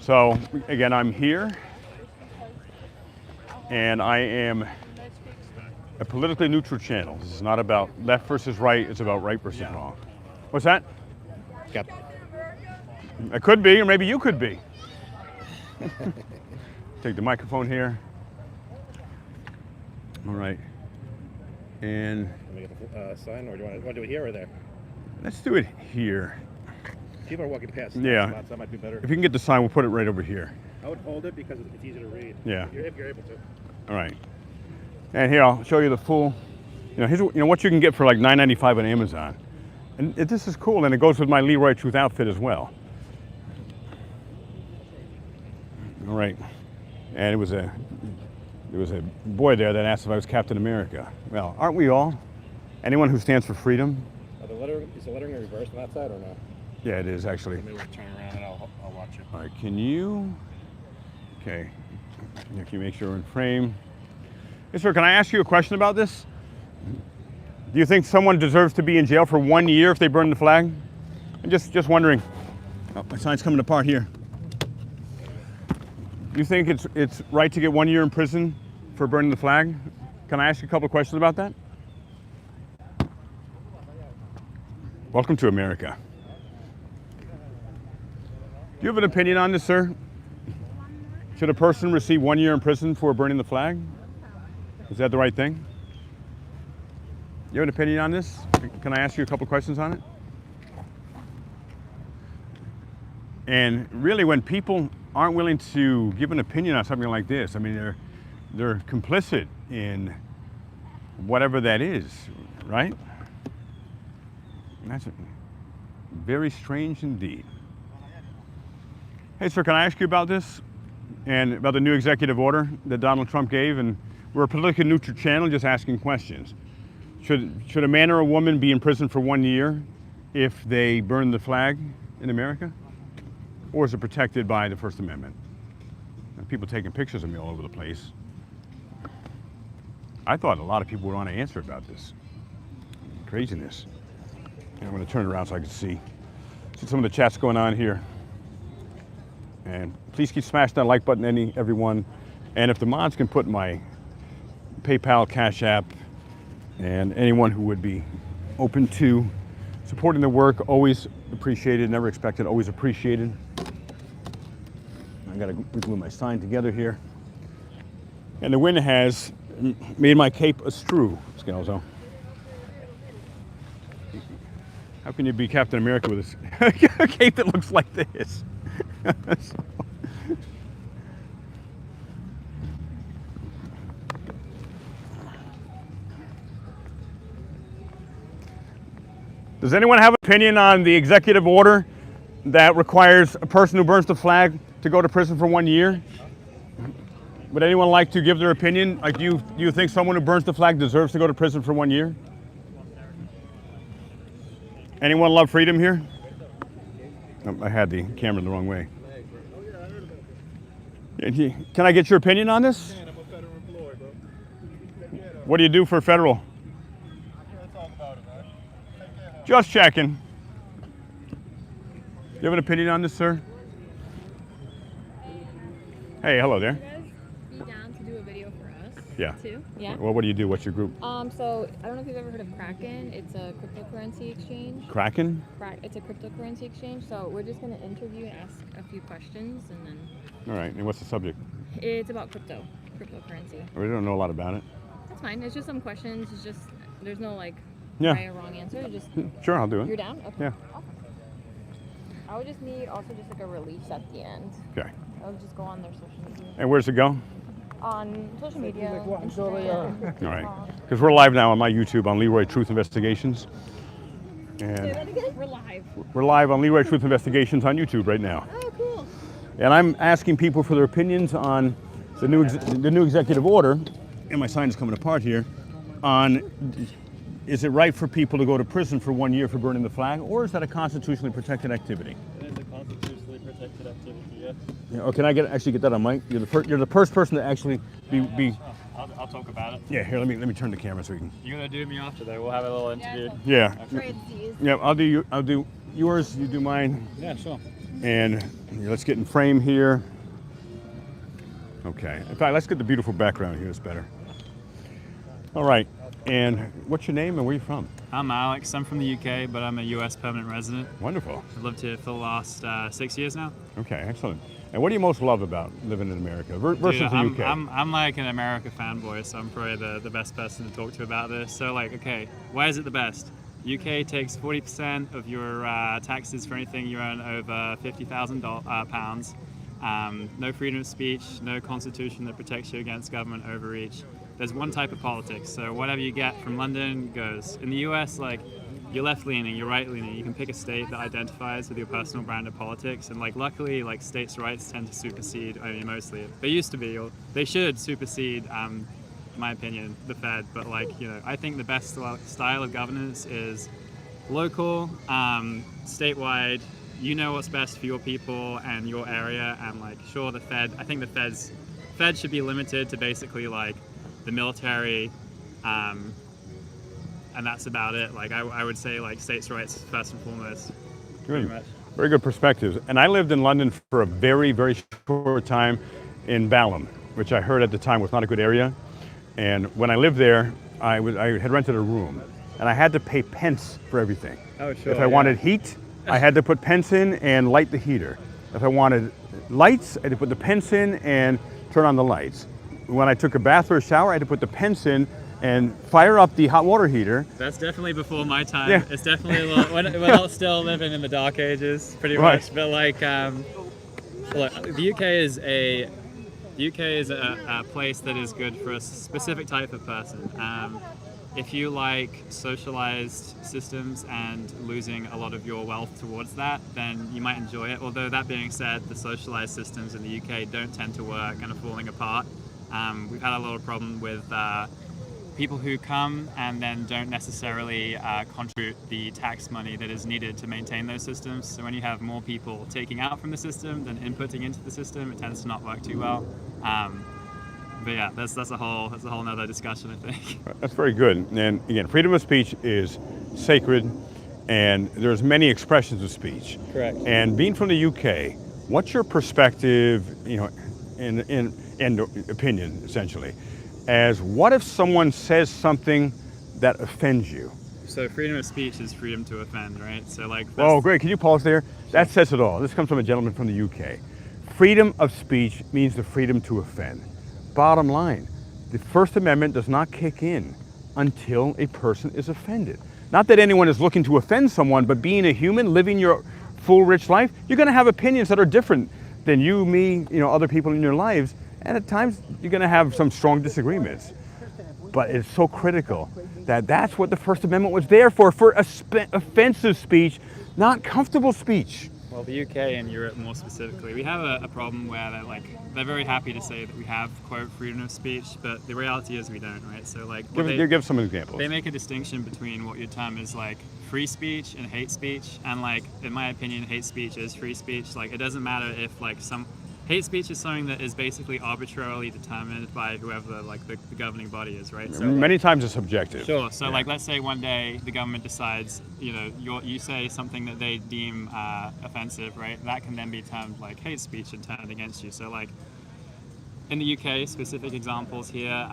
So, again, I'm here, and I am a politically neutral channel. This is not about left versus right. It's about right versus wrong. What's that? Got I could be, or maybe you could be. Take the microphone here. All right. And Let me get the sign, or do you want to do it here or there? let's do it here. People are walking past. Yeah. Spots, that might be better. If you can get the sign, we'll put it right over here. I would hold it because it's easier to read. Yeah. If you're able to. All right. And here, I'll show you the full, here's what you can get for like $9.95 on Amazon. And this is cool, and it goes with my Leroy Truth outfit as well. All right. And there was a boy there that asked if I was Captain America. Well, aren't we all? Anyone who stands for freedom? Is the lettering reversed on that side or no? Yeah, it is actually. Maybe we'll turn around and I'll watch it. All right, can you, okay, can you make sure we're in frame? Yes, sir, can I ask you a question about this? Do you think someone deserves to be in jail for 1 year if they burn the flag? I'm just wondering. Oh, my sign's coming apart here. Do you think it's right to get 1 year in prison for burning the flag? Can I ask you a couple of questions about that? Welcome to America. Do you have an opinion on this, sir? Should a person receive 1 year in prison for burning the flag? Is that the right thing? You have an opinion on this? Can I ask you a couple questions on it? And really, when people aren't willing to give an opinion on something like this, I mean, they're complicit in whatever that is, right? And that's very strange indeed. Hey, sir, can I ask you about this and about the new executive order that Donald Trump gave? And we're a politically neutral channel, just asking questions. Should a man or a woman be in prison for 1 year if they burn the flag in America? Or is it protected by the First Amendment? And people taking pictures of me all over the place. I thought a lot of people would want to answer about this. Craziness. And I'm going to turn around so I can see some of the chats going on here. And please keep smashing that like button, everyone. And if the mods can put my PayPal, Cash App, and anyone who would be open to supporting the work, always appreciated, never expected, always appreciated. I gotta glue my sign together here. And the wind has made my cape a strew, Scalzo. How can you be Captain America with a cape that looks like this? Does anyone have an opinion on the executive order that requires a person who burns the flag to go to prison for 1 year? Would anyone like to give their opinion? Like, do you think someone who burns the flag deserves to go to prison for 1 year? Anyone love freedom here? Oh, I had the camera the wrong way. Can I get your opinion on this? I'm a federal employee, bro. What do you do for federal? Just checking. You have an opinion on this, sir? Hey, hello there. Be down to do a video for us? Yeah. Too? Yeah. Well, what do you do? What's your group? So I don't know if you've ever heard of Kraken. It's a cryptocurrency exchange. Kraken? It's a cryptocurrency exchange. So we're just going to interview and ask a few questions, and then. All right. And what's the subject? It's about cryptocurrency. We don't know a lot about it. That's fine. It's just some questions. It's just there's no like Yeah. right or wrong answer. Just Sure, I'll do it. you're down. Okay. Yeah. Awesome. I would just need also just like a release at the end. Okay. I would just go on their social media. And where's it go? On social media. All Instagram, right. TikTok. Because we're live now on my YouTube on Leroy Truth Investigations. And We're live. we're live on Leroy Truth Investigations on YouTube right now. Oh, cool. And I'm asking people for their opinions on the new executive order, and my sign is coming apart here, on is it right for people to go to prison for 1 year for burning the flag, or is that a constitutionally protected activity? It is a constitutionally protected activity, Yeah, oh, can I actually get that on mic? You're the first person to actually be. I'll talk about it. Yeah, here, let me turn the camera so we can. You're gonna do me after though. We'll have a little interview. Yeah. Tradesies. Yeah, I'll do yours. You do mine. Yeah, sure. And let's get in frame here. Okay. In fact, let's get the beautiful background here. It's better. All right. And what's your name and where are you from? I'm Alex. I'm from the UK, but I'm a US permanent resident. Wonderful. I've lived here for the last 6 years now. Okay, excellent. And what do you most love about living in America versus Dude, the UK? I'm like an America fanboy, so I'm probably the best person to talk to about this. So like, okay, why is it the best? UK takes 40% of your taxes for anything you earn over £50,000. No freedom of speech, no constitution that protects you against government overreach. There's one type of politics, so whatever you get from London goes. In the US, like, you're left-leaning, you're right-leaning. You can pick a state that identifies with your personal brand of politics, and like, luckily, like, states' rights tend to supersede. I mean, mostly they used to be, or they should supersede. In my opinion, the Fed. But like, you know, I think the best style of governance is local, statewide. You know what's best for your people and your area, and like, sure, the Fed. I think the Fed should be limited to basically like the military, and that's about it. Like, I would say like states' rights first and foremost. Good. Very good perspectives. And I lived in London for a very, very short time in Balham, which I heard at the time was not a good area. And when I lived there, I had rented a room, and I had to pay pence for everything. Oh, sure. If I wanted heat, I had to put pence in and light the heater. If I wanted lights, I had to put the pence in and turn on the lights. When I took a bath or a shower, I had to put the pence in and fire up the hot water heater. That's definitely before my time. Yeah. It's definitely a little, we're not still living in the dark ages, pretty Right. much. But like, look, the UK is a place that is good for a specific type of person. If you like socialized systems and losing a lot of your wealth towards that, then you might enjoy it. Although that being said, the socialized systems in the UK don't tend to work and are falling apart. We've had a lot of problem with people who come and then don't necessarily contribute the tax money that is needed to maintain those systems. So when you have more people taking out from the system than inputting into the system, it tends to not work too well. But yeah, that's a whole nother discussion, I think. That's very good. And again, freedom of speech is sacred, and there's many expressions of speech. Correct. And being from the UK, what's your perspective, you know, in opinion, essentially, as what if someone says something that offends you? So freedom of speech is freedom to offend, right? So like. Oh, great. Can you pause there? That says it all. This comes from a gentleman from the UK. Freedom of speech means the freedom to offend. Bottom line, the First Amendment does not kick in until a person is offended. Not that anyone is looking to offend someone, but being a human, living your full, rich life, you're going to have opinions that are different than you, me, you know, other people in your lives. And at times, you're going to have some strong disagreements. But it's so critical that that's what the First Amendment was there for offensive speech, not comfortable speech. Well, the UK and Europe more specifically, we have a problem where they're very happy to say that we have, quote, freedom of speech, but the reality is we don't, right? So like, give some examples. They make a distinction between what your term is like free speech and hate speech, and like, in my opinion, hate speech is free speech. Like, it doesn't matter if like hate speech is something that is basically arbitrarily determined by whoever the governing body is, right? So many times it's subjective. Sure. So like, let's say one day the government decides, you know, you say something that they deem offensive, right? That can then be termed like hate speech and turned against you. So like, in the UK, specific examples here.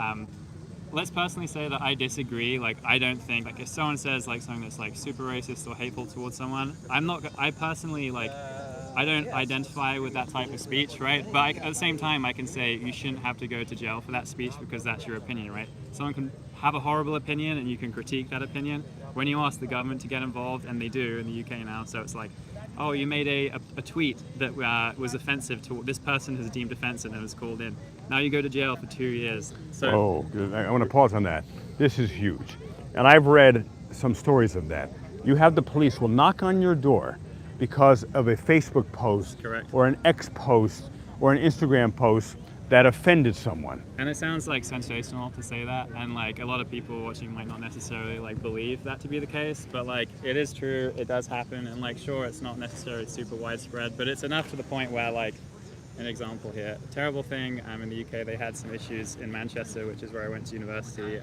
Let's personally say that I disagree. Like, I don't think, like, if someone says like something that's like super racist or hateful towards someone, I personally like. I don't identify with that type of speech, right? But at the same time, I can say you shouldn't have to go to jail for that speech because that's your opinion, right? Someone can have a horrible opinion and you can critique that opinion. When you ask the government to get involved, and they do in the UK now, so it's like, oh, you made a tweet that was offensive to what this person has deemed offensive and was called in. Now you go to jail for 2 years. So, I want to pause on that. This is huge. And I've read some stories of that. You have the police will knock on your door because of a Facebook post, correct, or an X post or an Instagram post that offended someone. And it sounds like sensational to say that, and like a lot of people watching might not necessarily like believe that to be the case, but like it is true, it does happen, and like sure, it's not necessarily super widespread, but it's enough to the point where like an example here. Terrible thing in the UK, they had some issues in Manchester, which is where I went to university,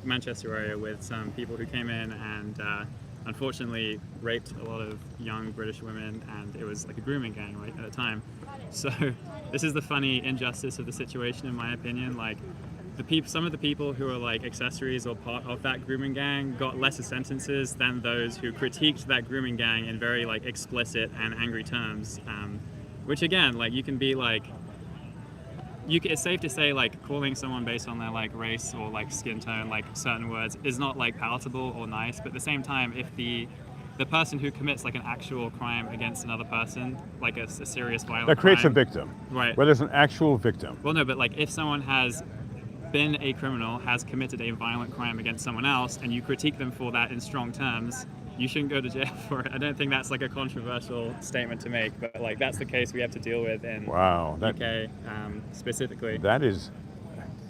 Manchester area, with some people who came in and unfortunately raped a lot of young British women, and it was like a grooming gang right at the time. So this is the funny injustice of the situation, in my opinion. Like, some of the people who are like accessories or part of that grooming gang got lesser sentences than those who critiqued that grooming gang in very like explicit and angry terms. Which again, like, you can be like, it's safe to say like calling someone based on their like race or like skin tone, like certain words, is not like palatable or nice. But at the same time, if the person who commits like an actual crime against another person, like a serious violent That creates crime, a victim. right? Where there's an actual victim. Well, no, but like if someone has been a criminal, has committed a violent crime against someone else, and you critique them for that in strong terms, you shouldn't go to jail for it. I don't think that's like a controversial statement to make, but like that's the case we have to deal with in UK specifically. That is,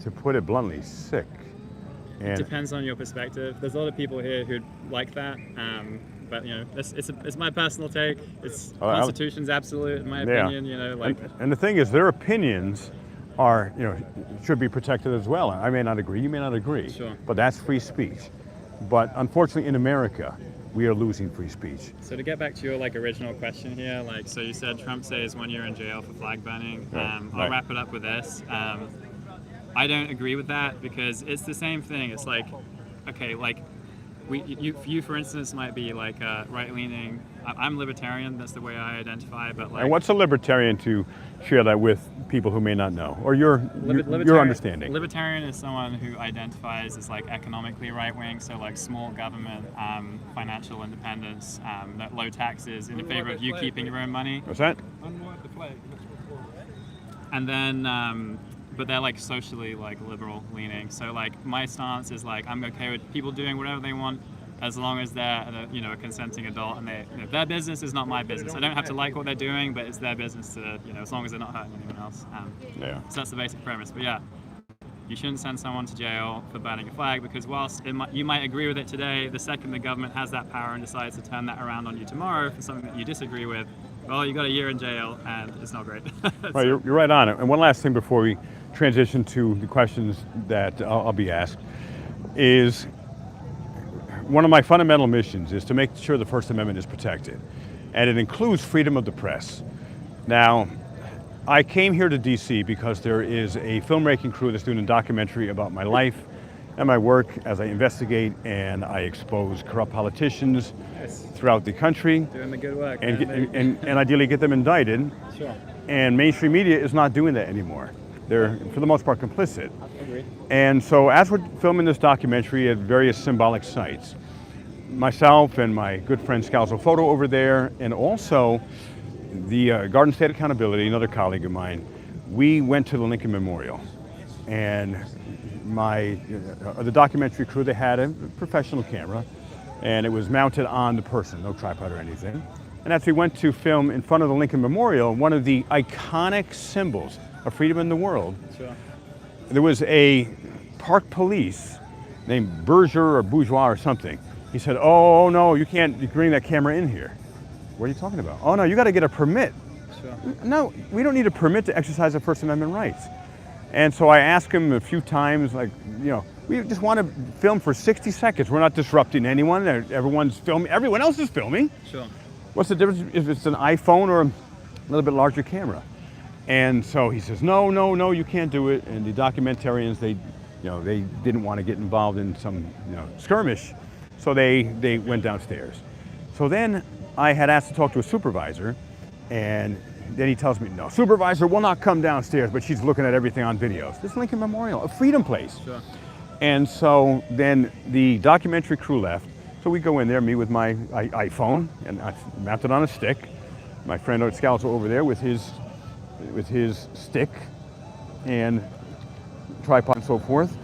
to put it bluntly, sick. And Depends on your perspective. There's a lot of people here who'd like that, but you know, it's my personal take. It's Constitution's absolute, in my opinion. You know, like. And the thing is, their opinions are, you know, should be protected as well. I may not agree, you may not agree. Sure. But that's free speech. But unfortunately, in America, we are losing free speech. So to get back to your like original question here, like, so you said Trump says 1 year in jail for flag burning. I'll wrap it up with this. I don't agree with that, because it's the same thing. It's like, okay, like you for instance might be like right-leaning. I'm libertarian. That's the way I identify. But like, And what's a libertarian, to share that with people who may not know, or your understanding? Libertarian is someone who identifies as like economically right-wing, so like small government, financial independence, low taxes, in favor of you keeping your own money. What's that? Unwind the flag. And then, but they're like socially like liberal leaning. So like my stance is like, I'm okay with people doing whatever they want, as long as they're a consenting adult, and their business is not my business. I don't have to like what they're doing, but it's their business to, as long as they're not hurting anyone else. So that's the basic premise. But yeah, you shouldn't send someone to jail for burning a flag, because whilst you might agree with it today, the second the government has that power and decides to turn that around on you tomorrow for something that you disagree with, well, you got a year in jail, and it's not great. Right, you're right on it. And one last thing before we transition to the questions that I'll be asked is, one of my fundamental missions is to make sure the First Amendment is protected, and it includes freedom of the press. Now, I came here to DC because there is a filmmaking crew that's doing a documentary about my life and my work as I investigate and I expose corrupt politicians throughout the country. Doing the good work. And ideally get them indicted. Sure. And mainstream media is not doing that anymore. They're, for the most part, complicit. Agreed. And so as we're filming this documentary at various symbolic sites, myself and my good friend Scalzo Photo over there, and also the Garden State Accountability, another colleague of mine, we went to the Lincoln Memorial. And the documentary crew, they had a professional camera, and it was mounted on the person, no tripod or anything. And as we went to film in front of the Lincoln Memorial, one of the iconic symbols of freedom in the world, Sure. there was a park police named Bourgeois or something. He said, "Oh no, you can't bring that camera in here." What are you talking about? "Oh no, you got to get a permit." Sure. No, we don't need a permit to exercise our First Amendment rights. And so I asked him a few times, like, we just want to film for 60 seconds. We're not disrupting anyone. Everyone's filming. Everyone else is filming. Sure. What's the difference if it's an iPhone or a little bit larger camera? And so he says, no, you can't do it. And the documentarians, they didn't want to get involved in some, skirmish. So they went downstairs. So then I had asked to talk to a supervisor, and then he tells me, no, supervisor will not come downstairs, but she's looking at everything on videos. This Lincoln Memorial, a freedom place. Sure. And so then the documentary crew left. So we go in there, me with my iPhone, and I mounted it on a stick. My friend Scalzo over there with his stick and tripod and so forth.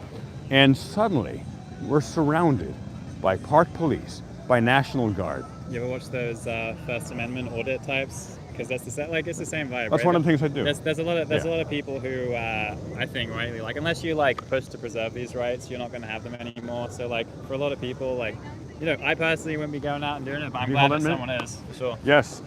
And suddenly, we're surrounded by park police, by National Guard. You ever watch those First Amendment audit types? Because that's it's the same vibe. That's right? one of the things I do. There's a lot of people who I think rightly, like, unless you like push to preserve these rights, you're not going to have them anymore. So like for a lot of people, like, I personally wouldn't be going out and doing it, but I'm glad that someone is, for sure. Yes.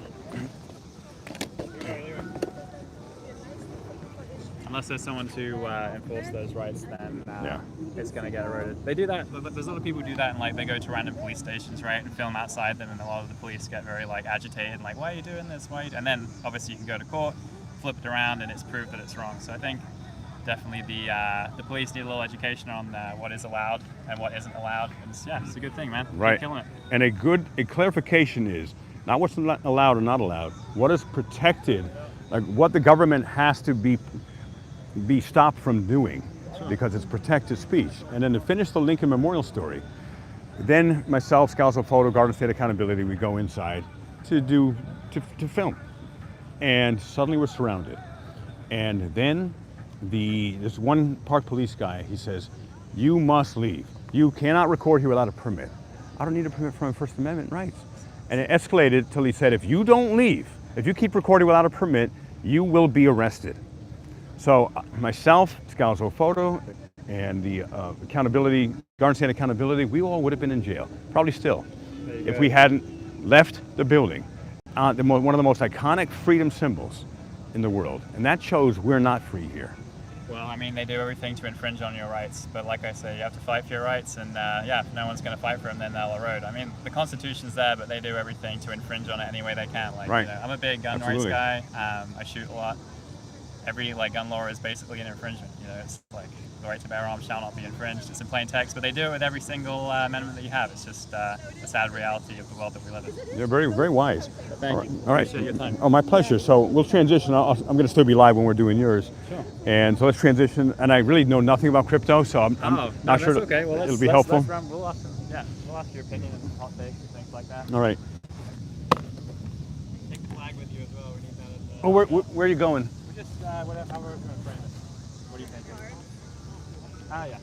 Unless there's someone to enforce those rights, then Yeah. it's going to get eroded. They do that, but there's a lot of people who do that, and like they go to random police stations, right, and film outside them, and a lot of the police get very like agitated, and like, why are you doing this? Why? And then obviously you can go to court, flip it around, and it's proved that it's wrong. So I think definitely the police need a little education on what is allowed and what isn't allowed. And it's a good thing, man. Right. Keep killing it. And a clarification is not what's allowed or not allowed. What is protected, like what the government has to be stopped from doing, because it's protected speech. And then to finish the Lincoln Memorial story, then myself, Scalzo Photo, Garden State Accountability, we go inside to film, and suddenly we're surrounded. And then this one park police guy, he says, "You must leave. You cannot record here without a permit." I don't need a permit for my First Amendment rights. And it escalated till he said, "If you don't leave, if you keep recording without a permit, you will be arrested." So myself, Scalzo Photo, and the accountability, Garden State Accountability, we all would have been in jail, probably still, if we hadn't left the building. One of the most iconic freedom symbols in the world, and that shows we're not free here. Well, I mean, they do everything to infringe on your rights, but like I say, you have to fight for your rights, and if no one's going to fight for them, then they'll erode. I mean, the Constitution's there, but they do everything to infringe on it any way they can. Like, right. I'm a big gun rights guy. I shoot a lot. Every gun law is basically an infringement. It's like the right to bear arms shall not be infringed. It's in plain text, but they do it with every single amendment that you have. It's just a sad reality of the world that we live in. They're very, very wise. Thank you. All right. Appreciate your time. Oh, my pleasure. So we'll transition. I'm going to still be live when we're doing yours. Sure. And so let's transition. And I really know nothing about crypto, so I'm not sure okay. Well, it'll be helpful. We'll ask your opinion and hot takes and things like that. All right. Take the flag with you as well. We need that. Oh, where are you going? We just however we're going to frame it. What do you think? Yeah.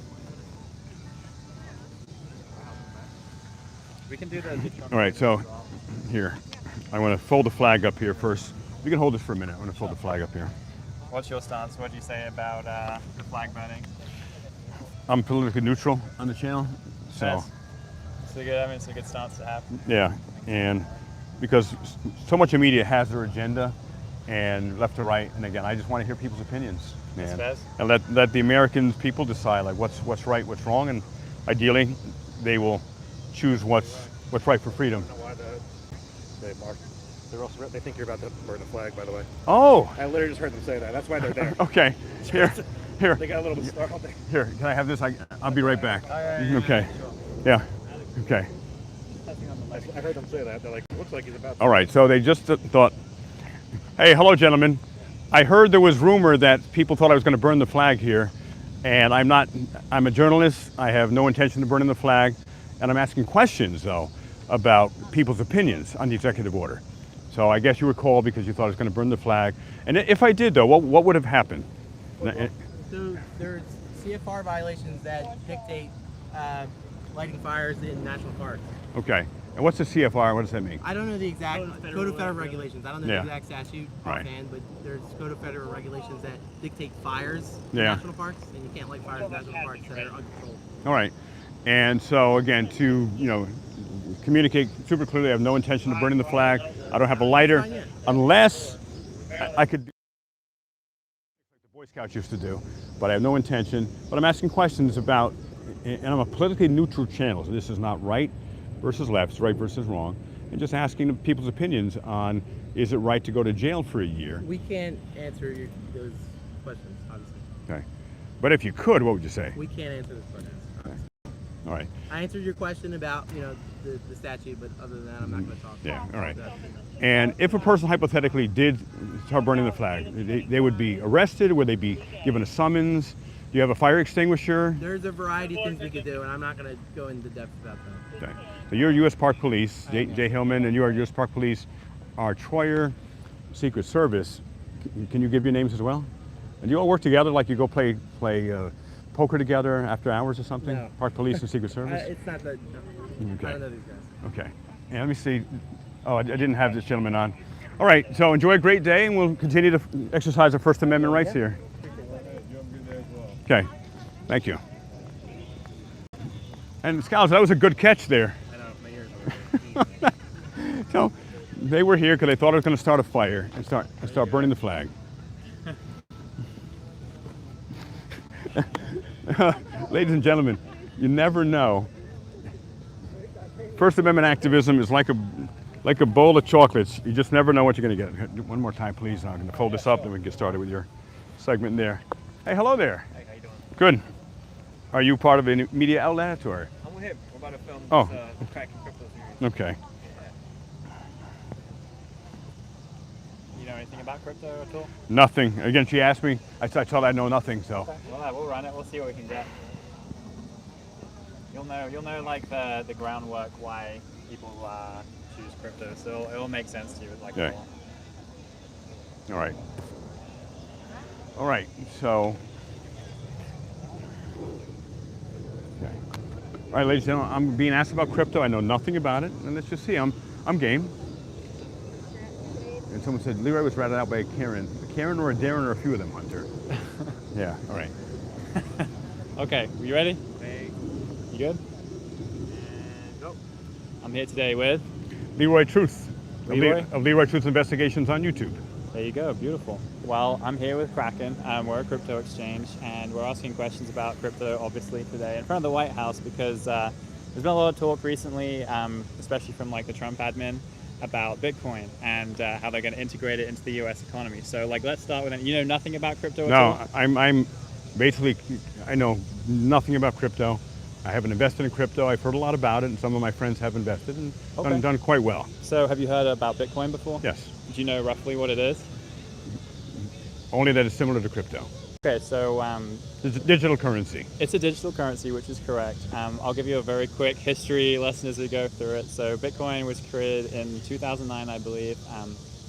We can do the All right, so here, I want to fold the flag up here first. You can hold this for a minute. I want to fold the flag up here. What's your stance? What do you say about the flag burning? I'm politically neutral on the channel, so it's a good stance to have. Yeah, and because so much of media has their agenda, and left to right, and again, I just want to hear people's opinions, and let the American people decide like what's right, what's wrong, and ideally, they will choose what's right for freedom. I don't know why they think you're about to burn the flag, by the way. Oh! I literally just heard them say that. That's why they're there. Okay. Here. They got a little bit startled. Here, can I have this? I'll be right back. Okay. Sure. Yeah. Okay. I heard them say that. They're like, it looks like he's about to. All right. So they just thought, hey, hello, gentlemen. I heard there was rumor that people thought I was going to burn the flag here, and I'm not. I'm a journalist. I have no intention of burning the flag, and I'm asking questions though about people's opinions on the executive order. So I guess you were called because you thought I was going to burn the flag. And if I did, though, what would have happened? So there's CFR violations that dictate lighting fires in national parks. Okay. And what's the CFR? What does that mean? I don't know the exact Code of Federal Regulations. I don't know the exact statute Right. offhand, but there's Code of Federal Regulations that dictate fires in Yeah. national parks, and you can't light fires in national parks that are uncontrolled. All right. And so again, to communicate super clearly, I have no intention of burning the flag. I don't have a lighter, unless I could do like the Boy Scouts used to do, but I have no intention. But I'm asking questions about, and I'm a politically neutral channel, so this is not right versus left, it's right versus wrong, and just asking people's opinions on, is it right to go to jail for a year? We can't answer those questions, obviously. Okay. But if you could, what would you say? We can't answer those questions. All right. I answered your question about the statute, but other than that, I'm not going to talk. Yeah, all right. And if a person hypothetically did start burning the flag, they would be arrested? Would they be given a summons? Do you have a fire extinguisher? There's a variety of things we could do, and I'm not going to go into depth about that. Okay. So you're U.S. Park Police, Jay Hillman, and you are U.S. Park Police, our Troyer Secret Service. Can you give your names as well? And you all work together, like you go play poker together after hours or something? No. Park Police and Secret Service? It's not that. No. Okay. I don't know these guys. Okay. And let me see. Oh, I didn't have this gentleman on. All right. So enjoy a great day, and we'll continue to exercise our First Amendment rights here. Okay. Thank you. And Scouts, that was a good catch there. I know, my ears are. So they were here because they thought I was going to start a fire and start burning the flag. Ladies and gentlemen, you never know. First Amendment activism is like a bowl of chocolates. You just never know what you're going to get. One more time, please. I'm going to fold this up, and we can get started with your segment there. Hey, hello there. Hey, how you doing? Good. Are you part of a media outlet, or? I'm with him. We're about to film Oh. this cracking crypto series. Okay. You know anything about crypto at all? Nothing. Again, she asked me. I told her I know nothing. So. Okay. Well, we'll run it. We'll see what we can get. You'll know like the groundwork why people choose crypto. So it'll make sense to you. Like. Okay. All right. All right. So. Okay. All right, ladies and gentlemen, I'm being asked about crypto. I know nothing about it, and let's just see. I'm game. And someone said Leroy was ratted out by a Karen. A Karen or a Darren or a few of them, Hunter. Yeah. All right. Okay. You ready? Hey. You good? And go. I'm here today with Leroy Truth. Leroy? Of Leroy Truth Investigations on YouTube. There you go, beautiful. Well, I'm here with Kraken. We're a crypto exchange, and we're asking questions about crypto, obviously, today in front of the White House because there's been a lot of talk recently, especially from like the Trump admin, about Bitcoin and how they're going to integrate it into the U.S. economy. So, like, let's start with it. You know nothing about crypto at all? No, I'm basically, I know nothing about crypto. I haven't invested in crypto. I've heard a lot about it, and some of my friends have invested and done quite well. So, have you heard about Bitcoin before? Yes. Do you know roughly what it is? Only that it's similar to crypto. Okay, so It's a digital currency. it's a digital currency, which is correct. I'll give you a very quick history lesson as we go through it. So Bitcoin was created in 2009, I believe,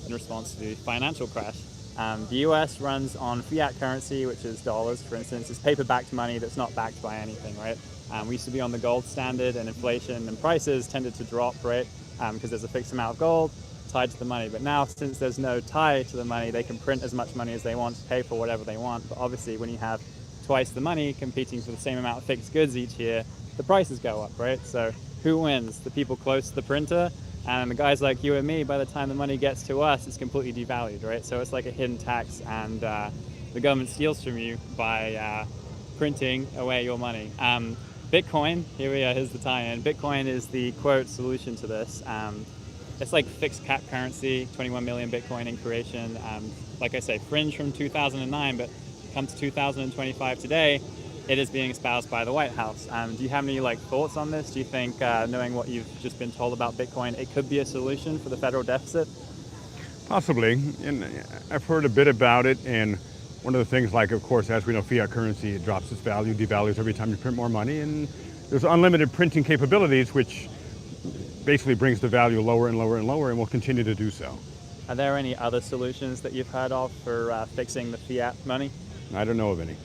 in response to the financial crash. The US runs on fiat currency, which is dollars, for instance. It's paper-backed money that's not backed by anything, right? We used to be on the gold standard, and inflation and prices tended to drop, right? Because there's a fixed amount of gold tied to the money. But now, since there's no tie to the money, they can print as much money as they want to pay for whatever they want. But obviously, when you have twice the money competing for the same amount of fixed goods each year, the prices go up, right? So who wins? The people close to the printer, and the guys like you and me, by the time the money gets to us, it's completely devalued, right? So it's like a hidden tax, and the government steals from you by printing away your money. Bitcoin, here's the tie-in. Bitcoin is the quote solution to this. It's like fixed cap currency, 21 million Bitcoin in creation. Like I say, fringe from 2009, but come to 2025 today, it is being espoused by the White House. Do you have any thoughts on this? Do you think, knowing what you've just been told about Bitcoin, it could be a solution for the federal deficit? Possibly, and I've heard a bit about it, and one of the things, of course, as we know, fiat currency, it drops its value, devalues every time you print more money, and there's unlimited printing capabilities, which basically brings the value lower and lower and lower, and will continue to do so. Are there any other solutions that you've heard of for fixing the fiat money? I don't know of any.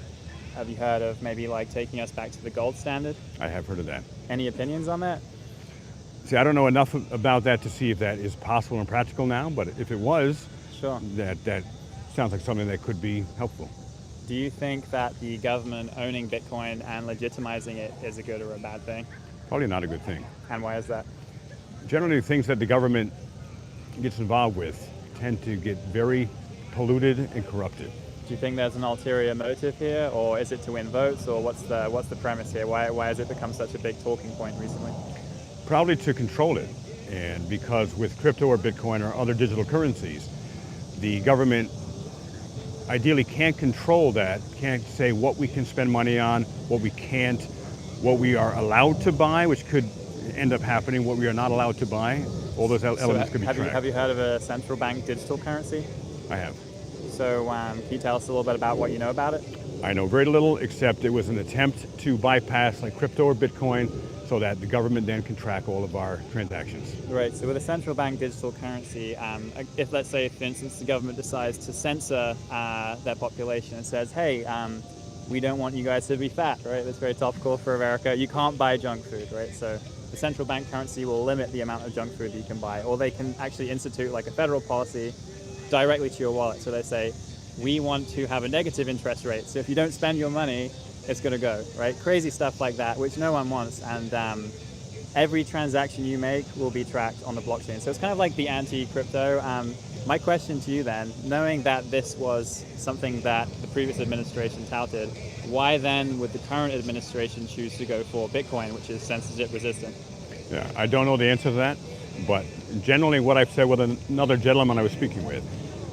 Have you heard of maybe taking us back to the gold standard? I have heard of that. Any opinions on that? See, I don't know enough about that to see if that is possible and practical now, but if it was, sure, that sounds like something that could be helpful. Do you think that the government owning Bitcoin and legitimizing it is a good or a bad thing? Probably not a good thing. And why is that? Generally, things that the government gets involved with tend to get very polluted and corrupted. Do you think there's an ulterior motive here, or is it to win votes, or what's the premise here? Why has it become such a big talking point recently? Probably to control it, and because with crypto or Bitcoin or other digital currencies, the government ideally can't control that, can't say what we can spend money on, what we can't, what we are allowed to buy, which could end up happening, what we are not allowed to buy. All those elements could be tracked. Have you heard of a central bank digital currency? I have. So can you tell us a little bit about what you know about it? I know very little, except it was an attempt to bypass crypto or Bitcoin so that the government then can track all of our transactions. Right, so with a central bank digital currency, if let's say, for instance, the government decides to censor their population and says, hey, we don't want you guys to be fat, right? That's very topical for America. You can't buy junk food, right? So the central bank currency will limit the amount of junk food that you can buy, or they can actually institute a federal policy directly to your wallet. So they say, we want to have a negative interest rate. So if you don't spend your money, it's going to go, right? Crazy stuff like that, which no one wants. And every transaction you make will be tracked on the blockchain. So it's kind of like the anti-crypto. My question to you then, knowing that this was something that the previous administration touted, why then would the current administration choose to go for Bitcoin, which is censorship resistant? Yeah, I don't know the answer to that, but generally what I've said with another gentleman I was speaking with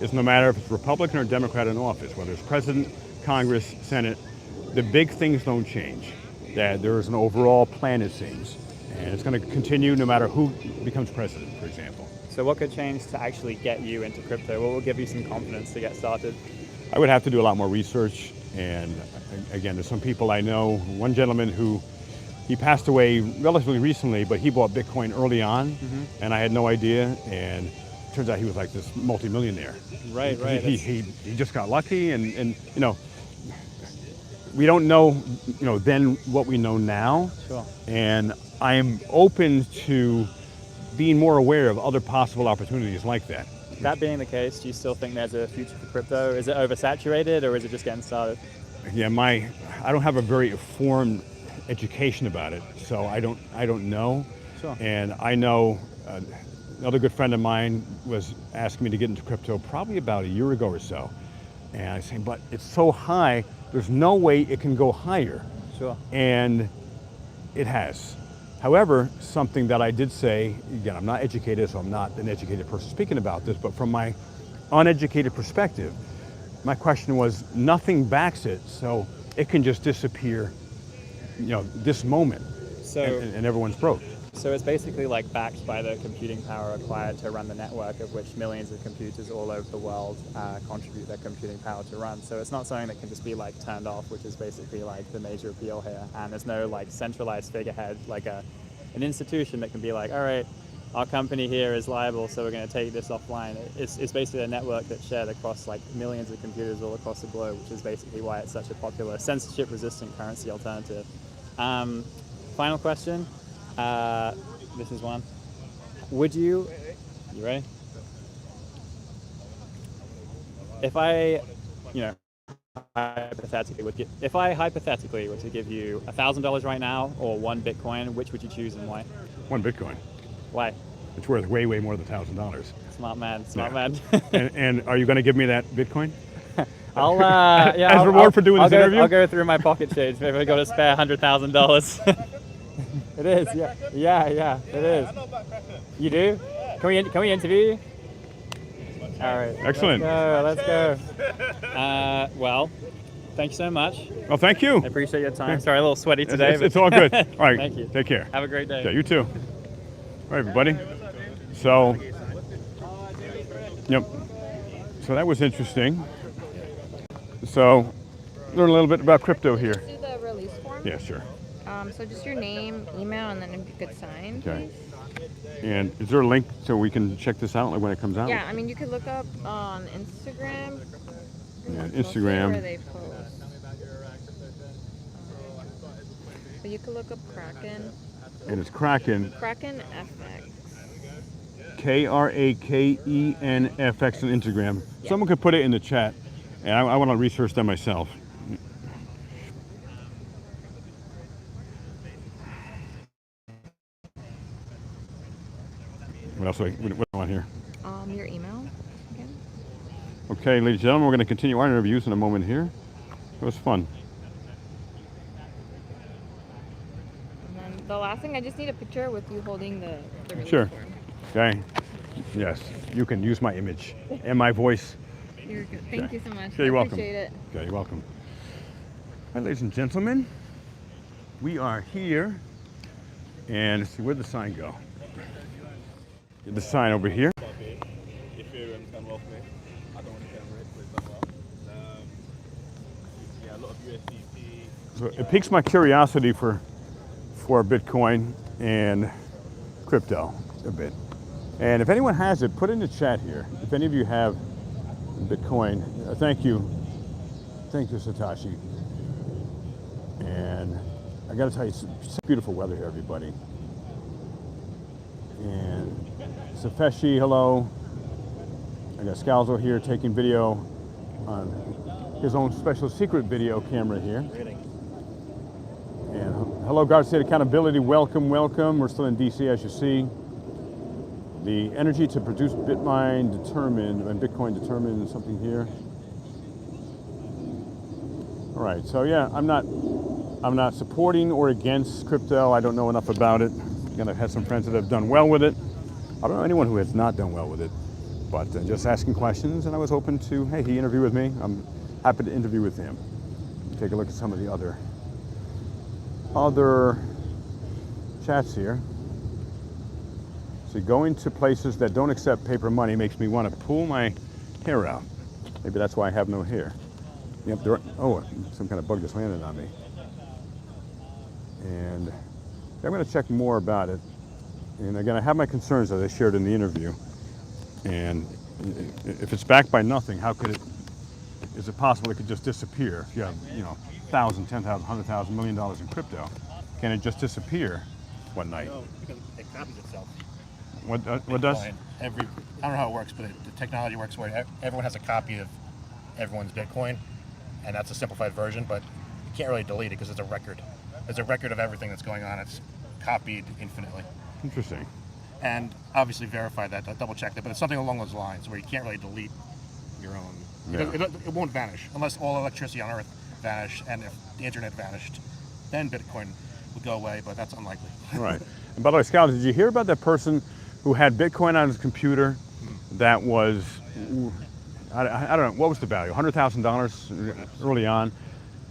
is no matter if it's Republican or Democrat in office, whether it's president, Congress, Senate, the big things don't change. That there is an overall plan, it seems, and it's going to continue no matter who becomes president, for example. So what could change to actually get you into crypto? What will give you some confidence to get started? I would have to do a lot more research, and again, there's some people I know. One gentleman who, he passed away relatively recently, but he bought Bitcoin early on, and I had no idea, and turns out he was like this multimillionaire. Right, right. He just got lucky, and you know, we don't know, you know, then what we know now. Sure. And I am open to being more aware of other possible opportunities like that. That being the case, do you still think there's a future for crypto? Is it oversaturated or is it just getting started? Yeah, I don't have a very informed education about it, so I don't know. Sure. And I know another good friend of mine was asking me to get into crypto probably about a year ago or so. And I say, but it's so high, there's no way it can go higher. Sure. And it has. However, something that I did say, again, I'm not educated, so I'm not an educated person speaking about this, but from my uneducated perspective, my question was, nothing backs it, so it can just disappear, you know, this moment, So, and everyone's broke. so it's basically like backed by the computing power required to run the network, of which millions of computers all over the world contribute their computing power to run. So it's not something that can just be like turned off, which is basically like the major appeal here. And there's no like centralized figurehead, like an institution that can be like, all right, our company here is liable, so we're going to take this offline. It's basically a network that's shared across like millions of computers all across the globe, which is basically why it's such a popular censorship-resistant currency alternative. Final question. This is one. Would you ready? If I hypothetically were to give you $1,000 right now or one Bitcoin, which would you choose and why? One Bitcoin. Why? It's worth way, way more than $1,000. Smart man. And are you going to give me that Bitcoin? I'll as reward for doing this interview? I'll go through my pocket change. Maybe I got a spare $100,000. It is, yeah, it is. You do? Can we interview you? All right. Excellent. Let's go. Well, thank you so much. Well, thank you. I appreciate your time. Sorry, a little sweaty today. It's all good. All right. Thank you. Take care. Have a great day. Yeah, you too. All right, everybody. So, yep. So that was interesting. So, learn a little bit about crypto here. Do the release form? Yeah, sure. So just your name, email, and then if you could sign, Okay. please. And is there a link so we can check this out, like when it comes out? Yeah, I mean, you could look up on Instagram. Yeah, That's mostly Instagram. where they post. But you could look up Kraken. And it's Kraken. Kraken FX. KRAKENFX on Instagram. Yeah. Someone could put it in the chat, and I want to research that myself. What else? What's on here? Your email again. Okay, ladies and gentlemen, we're going to continue our interviews in a moment here. It was fun. And then the last thing, I just need a picture with you holding the release Sure. form. Okay. Yes, you can use my image and my voice. You're good. Thank you so much. Okay, you're welcome. Appreciate it. Okay, you're welcome. All right, ladies and gentlemen, we are here, and let's see, where'd the sign go? Get the sign over here. So it piques my curiosity for Bitcoin and crypto a bit. And if anyone has it, put it in the chat here. If any of you have Bitcoin, thank you. Thank you, Satoshi. And I got to tell you, it's beautiful weather here, everybody. And Safeshi, hello. I got Scalzo here taking video on his own special secret video camera here. And hello, Garden State Accountability. Welcome, welcome. We're still in DC, as you see. The energy to produce Bitcoin determined something here. All right, so yeah, I'm not supporting or against crypto. I don't know enough about it. Again, I've had some friends that have done well with it. I don't know anyone who has not done well with it, but just asking questions, and I was open to, hey, he interviewed with me. I'm happy to interview with him. Take a look at some of the other chats here. See, going to places that don't accept paper money makes me want to pull my hair out. Maybe that's why I have no hair. Yep, some kind of bug just landed on me. And I'm going to check more about it. And again, I have my concerns that I shared in the interview. And if it's backed by nothing, is it possible it could just disappear? If you have, $1,000, $10,000, $100,000, $1 million in crypto, can it just disappear one night? No, because it copies itself. What does? I don't know how it works, but the technology works where everyone has a copy of everyone's Bitcoin, and that's a simplified version, but you can't really delete it because it's a record. There's a record of everything that's going on. It's copied infinitely. Interesting. And obviously verify that, double check that, but it's something along those lines where you can't really delete your own. Yeah. It won't vanish unless all electricity on Earth vanished, and if the internet vanished, then Bitcoin would go away, but that's unlikely. Right. And by the way, Scott, did you hear about that person who had Bitcoin on his computer that was, I don't know, what was the value? $100,000 early on.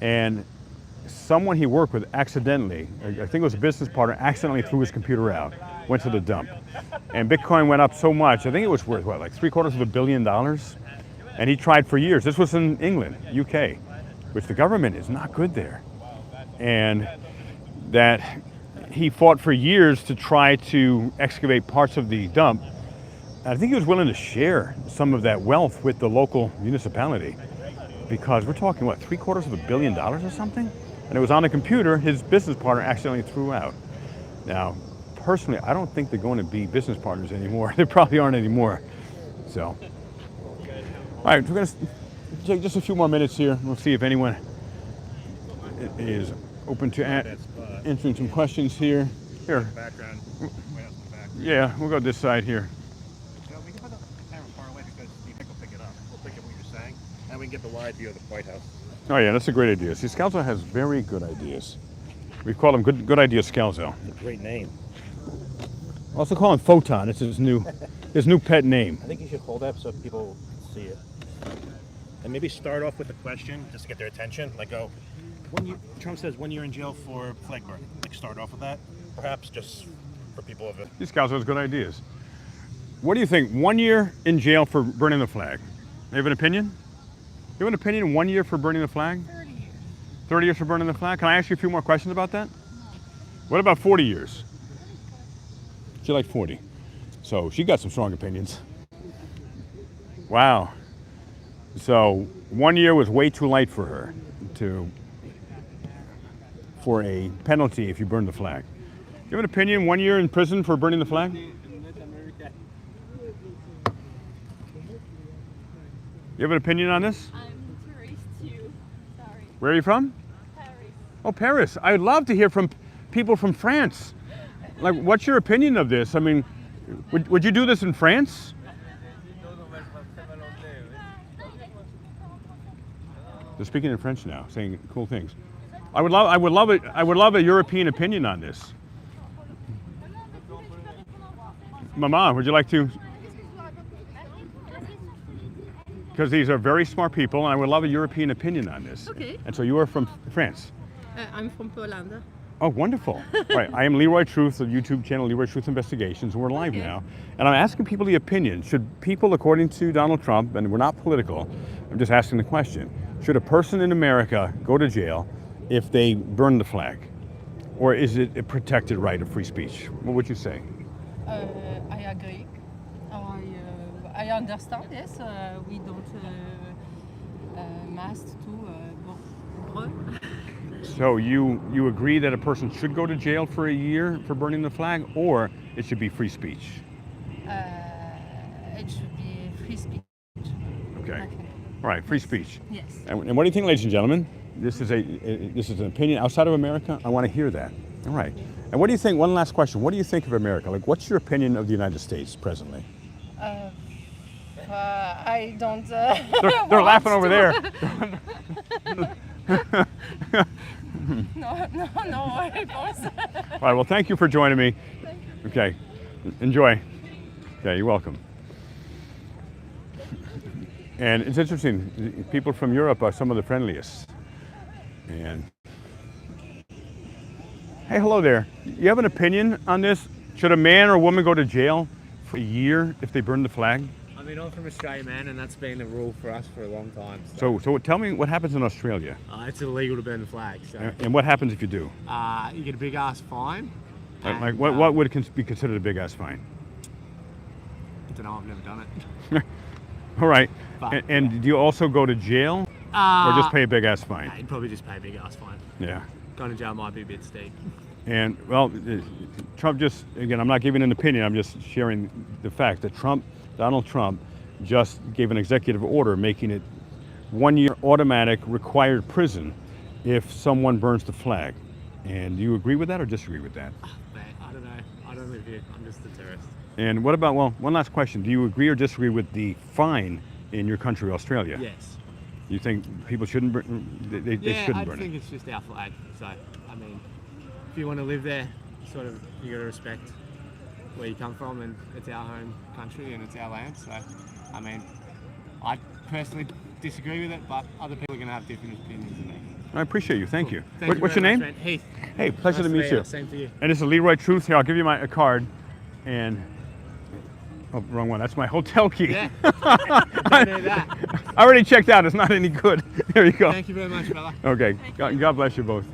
And someone he worked with accidentally, I think it was a business partner, accidentally threw his computer out, went to the dump. And Bitcoin went up so much, I think it was worth, what, like $750 million? And he tried for years. This was in England, UK, which the government is not good there. And that he fought for years to try to excavate parts of the dump. And I think he was willing to share some of that wealth with the local municipality, because we're talking, what, $750 million or something? And it was on a computer his business partner accidentally threw out. Now, personally, I don't think they're going to be business partners anymore. They probably aren't anymore. So, all right, we're going to take just a few more minutes here. We'll see if anyone is open to answering some questions here. Here. Background. Yeah, we'll go this side here. We can put the camera far away because the mic will pick it up. We'll pick up what you're saying, and we can get the wide view of the White House. Oh yeah, that's a great idea. See, Scalzo has very good ideas. We call him good idea Scalzo. Great name. Also call him Photon. It's his new pet name. I think you should hold up so people can see it. And maybe start off with a question just to get their attention. Like, Trump says 1 year in jail for flag burning. Like, start off with that, perhaps, just for people of it. These Scalzo has good ideas. What do you think? 1 year in jail for burning the flag. You have an opinion? You have an opinion? 1 year for burning the flag? 30 years. 30 years for burning the flag? Can I ask you a few more questions about that? What about 40 years? She liked 40. So she got some strong opinions. Wow. So 1 year was way too light for her for a penalty if you burn the flag. Do you have an opinion? 1 year in prison for burning the flag? You have an opinion on this? I'm tourist too. Sorry. Where are you from? Paris. Oh, Paris. I'd love to hear from people from France. Like, what's your opinion of this? I mean, would you do this in France? They're speaking in French now, saying cool things. I would love a European opinion on this. Mama, would you like to? Because these are very smart people, and I would love a European opinion on this. Okay. And so you are from France? I'm from Poland. Oh, wonderful. Right, I am Leroy Truth of YouTube channel Leroy Truth Investigations. We're live now. And I'm asking people the opinion. Should people, according to Donald Trump, and we're not political, I'm just asking the question, should a person in America go to jail if they burn the flag? Or is it a protected right of free speech? What would you say? I agree. I understand, yes. We don't must to burn. So you agree that a person should go to jail for a year for burning the flag, or it should be free speech? It should be free speech. Okay. All right, free speech. Yes. And what do you think, ladies and gentlemen? This is an opinion outside of America. I want to hear that. All right. And what do you think, one last question, what do you think of America? Like, what's your opinion of the United States presently? I don't. They're laughing over there. No response. All right, well, thank you for joining me. Okay, enjoy. Okay, you're welcome. And it's interesting, people from Europe are some of the friendliest. And hey, hello there. You have an opinion on this? Should a man or a woman go to jail for a year if they burn the flag? I mean, I'm from Australia, man, and that's been the rule for us for a long time. So tell me what happens in Australia. It's illegal to burn the flag. So And what happens if you do? you get a big ass fine. Like what would be considered a big ass fine? I don't know. I've never done it. All right. But, And do you also go to jail or just pay a big ass fine? You'd probably just pay a big ass fine. Yeah. Going to jail might be a bit steep. And well, Trump just, again, I'm not giving an opinion, I'm just sharing the fact that Donald Trump just gave an executive order making it 1 year automatic required prison if someone burns the flag. And do you agree with that or disagree with that? Man, I don't know. I don't live here. I'm just a tourist. And what about, well, one last question. Do you agree or disagree with the fine in your country, Australia? Yes. You think people shouldn't burn, they shouldn't burn I think it? it's just our flag. So, I mean, if you want to live there, sort of, you got to respect where you come from, and it's our home country and it's our land. So, I mean, I personally disagree with it, but other people are going to have different opinions than me. I appreciate you. Thank you. Thank you What's your very name? much, man. Heath. Hey, pleasure to Nice meet you. Same to you. And this is Leroy Truth. Here, I'll give you a card. And, oh, wrong one. That's my hotel key. Yeah. Don't do that. I already checked out. It's not any good. There you go. Thank you very much, fella. Okay. God bless you both.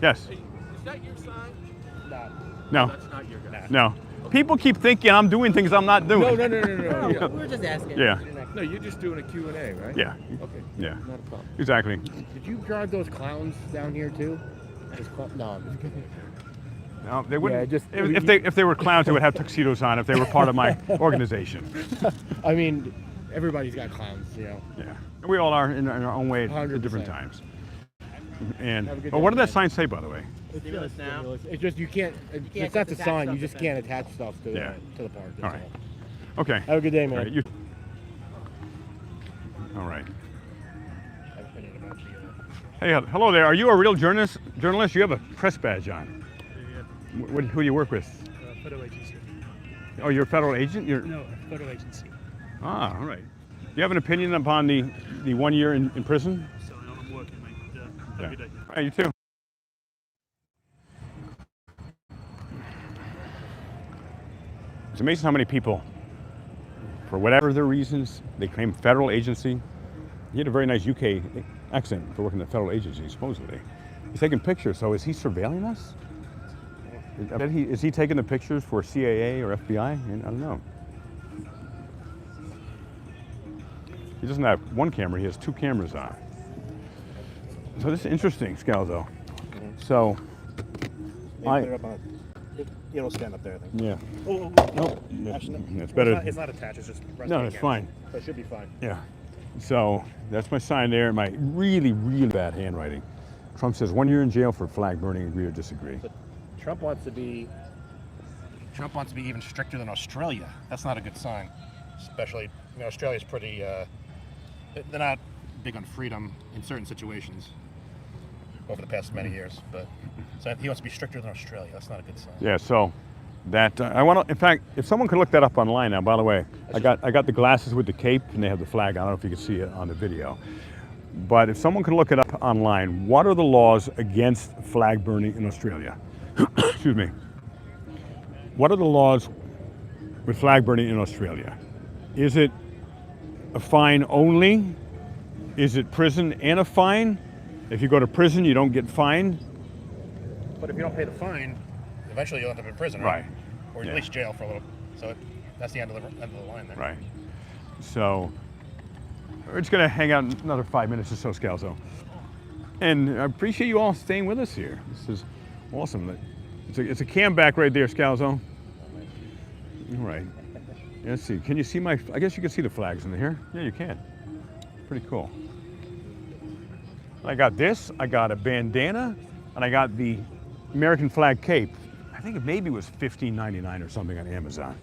Yes. Is that your sign? No. That's not your guy. No. People keep thinking I'm doing things I'm not doing. No. No, we're just asking. Yeah. No, you're just doing a Q&A, right? Yeah. Okay. Yeah. Not a problem. Exactly. Did you drive those clowns down here too? No. No, they wouldn't. just- if they were clowns, they would have tuxedos on. If they were part of my organization. I mean, everybody's got clowns, you know. Yeah. And we all are in our own way at 100%. different times. And Have a good but day, what did that man. sign say, by the way? Stimulus now. It's just you can't. It's not the attach sign. stuff You just to can't attach stuff to Yeah. the park. All That's right. Okay. Have a good day, man. All right. All right. Hey, hello there. Are you a real journalist? You have a press badge on. Who do you work with? Photo agency. Oh, you're a federal agent? No, a photo agency. Ah, all right. Do you have an opinion upon the 1 year in prison? So I'm working, mate. Have a good day. Hey, you too. It's amazing how many people, for whatever their reasons, they claim federal agency. He had a very nice UK accent for working at a federal agency, supposedly. He's taking pictures, so is he surveilling us? Is he taking the pictures for CAA or FBI? I don't know. He doesn't have one camera, he has two cameras on. So this is interesting, Scalzo. So, It'll stand up there, I think. yeah. Oh, Nope. actually, no. It's better. It's not attached, it's just resting No, it's against. fine. So it should be fine. Yeah. So that's my sign there, my really, really bad handwriting. Trump says 1 year in jail for flag burning, agree or disagree. Trump wants to be even stricter than Australia. That's not a good sign. Especially, Australia's pretty. They're not big on freedom in certain situations over the past many years. But so he wants to be stricter than Australia. That's not a good sign. Yeah, so that I want to. In fact, if someone could look that up online now. By the way, I got the glasses with the cape, and they have the flag. I don't know if you can see it on the video. But if someone could look it up online, what are the laws against flag burning in Australia? Excuse me. What are the laws with flag burning in Australia? Is it a fine only? Is it prison and a fine? If you go to prison, you don't get fined. But if you don't pay the fine, eventually you'll end up in prison, right? Right. Or at Yeah. least jail for a little. So that's the end of the line there. Right. So we're just gonna hang out another 5 minutes or so, Scalzo. And I appreciate you all staying with us here. This is awesome. It's a cam back right there, Scalzo. All right. Let's see. Can you see I guess you can see the flags in here. Yeah, you can. Pretty cool. I got this, I got a bandana, and I got the American flag cape. I think it maybe was $15.99 or something on Amazon.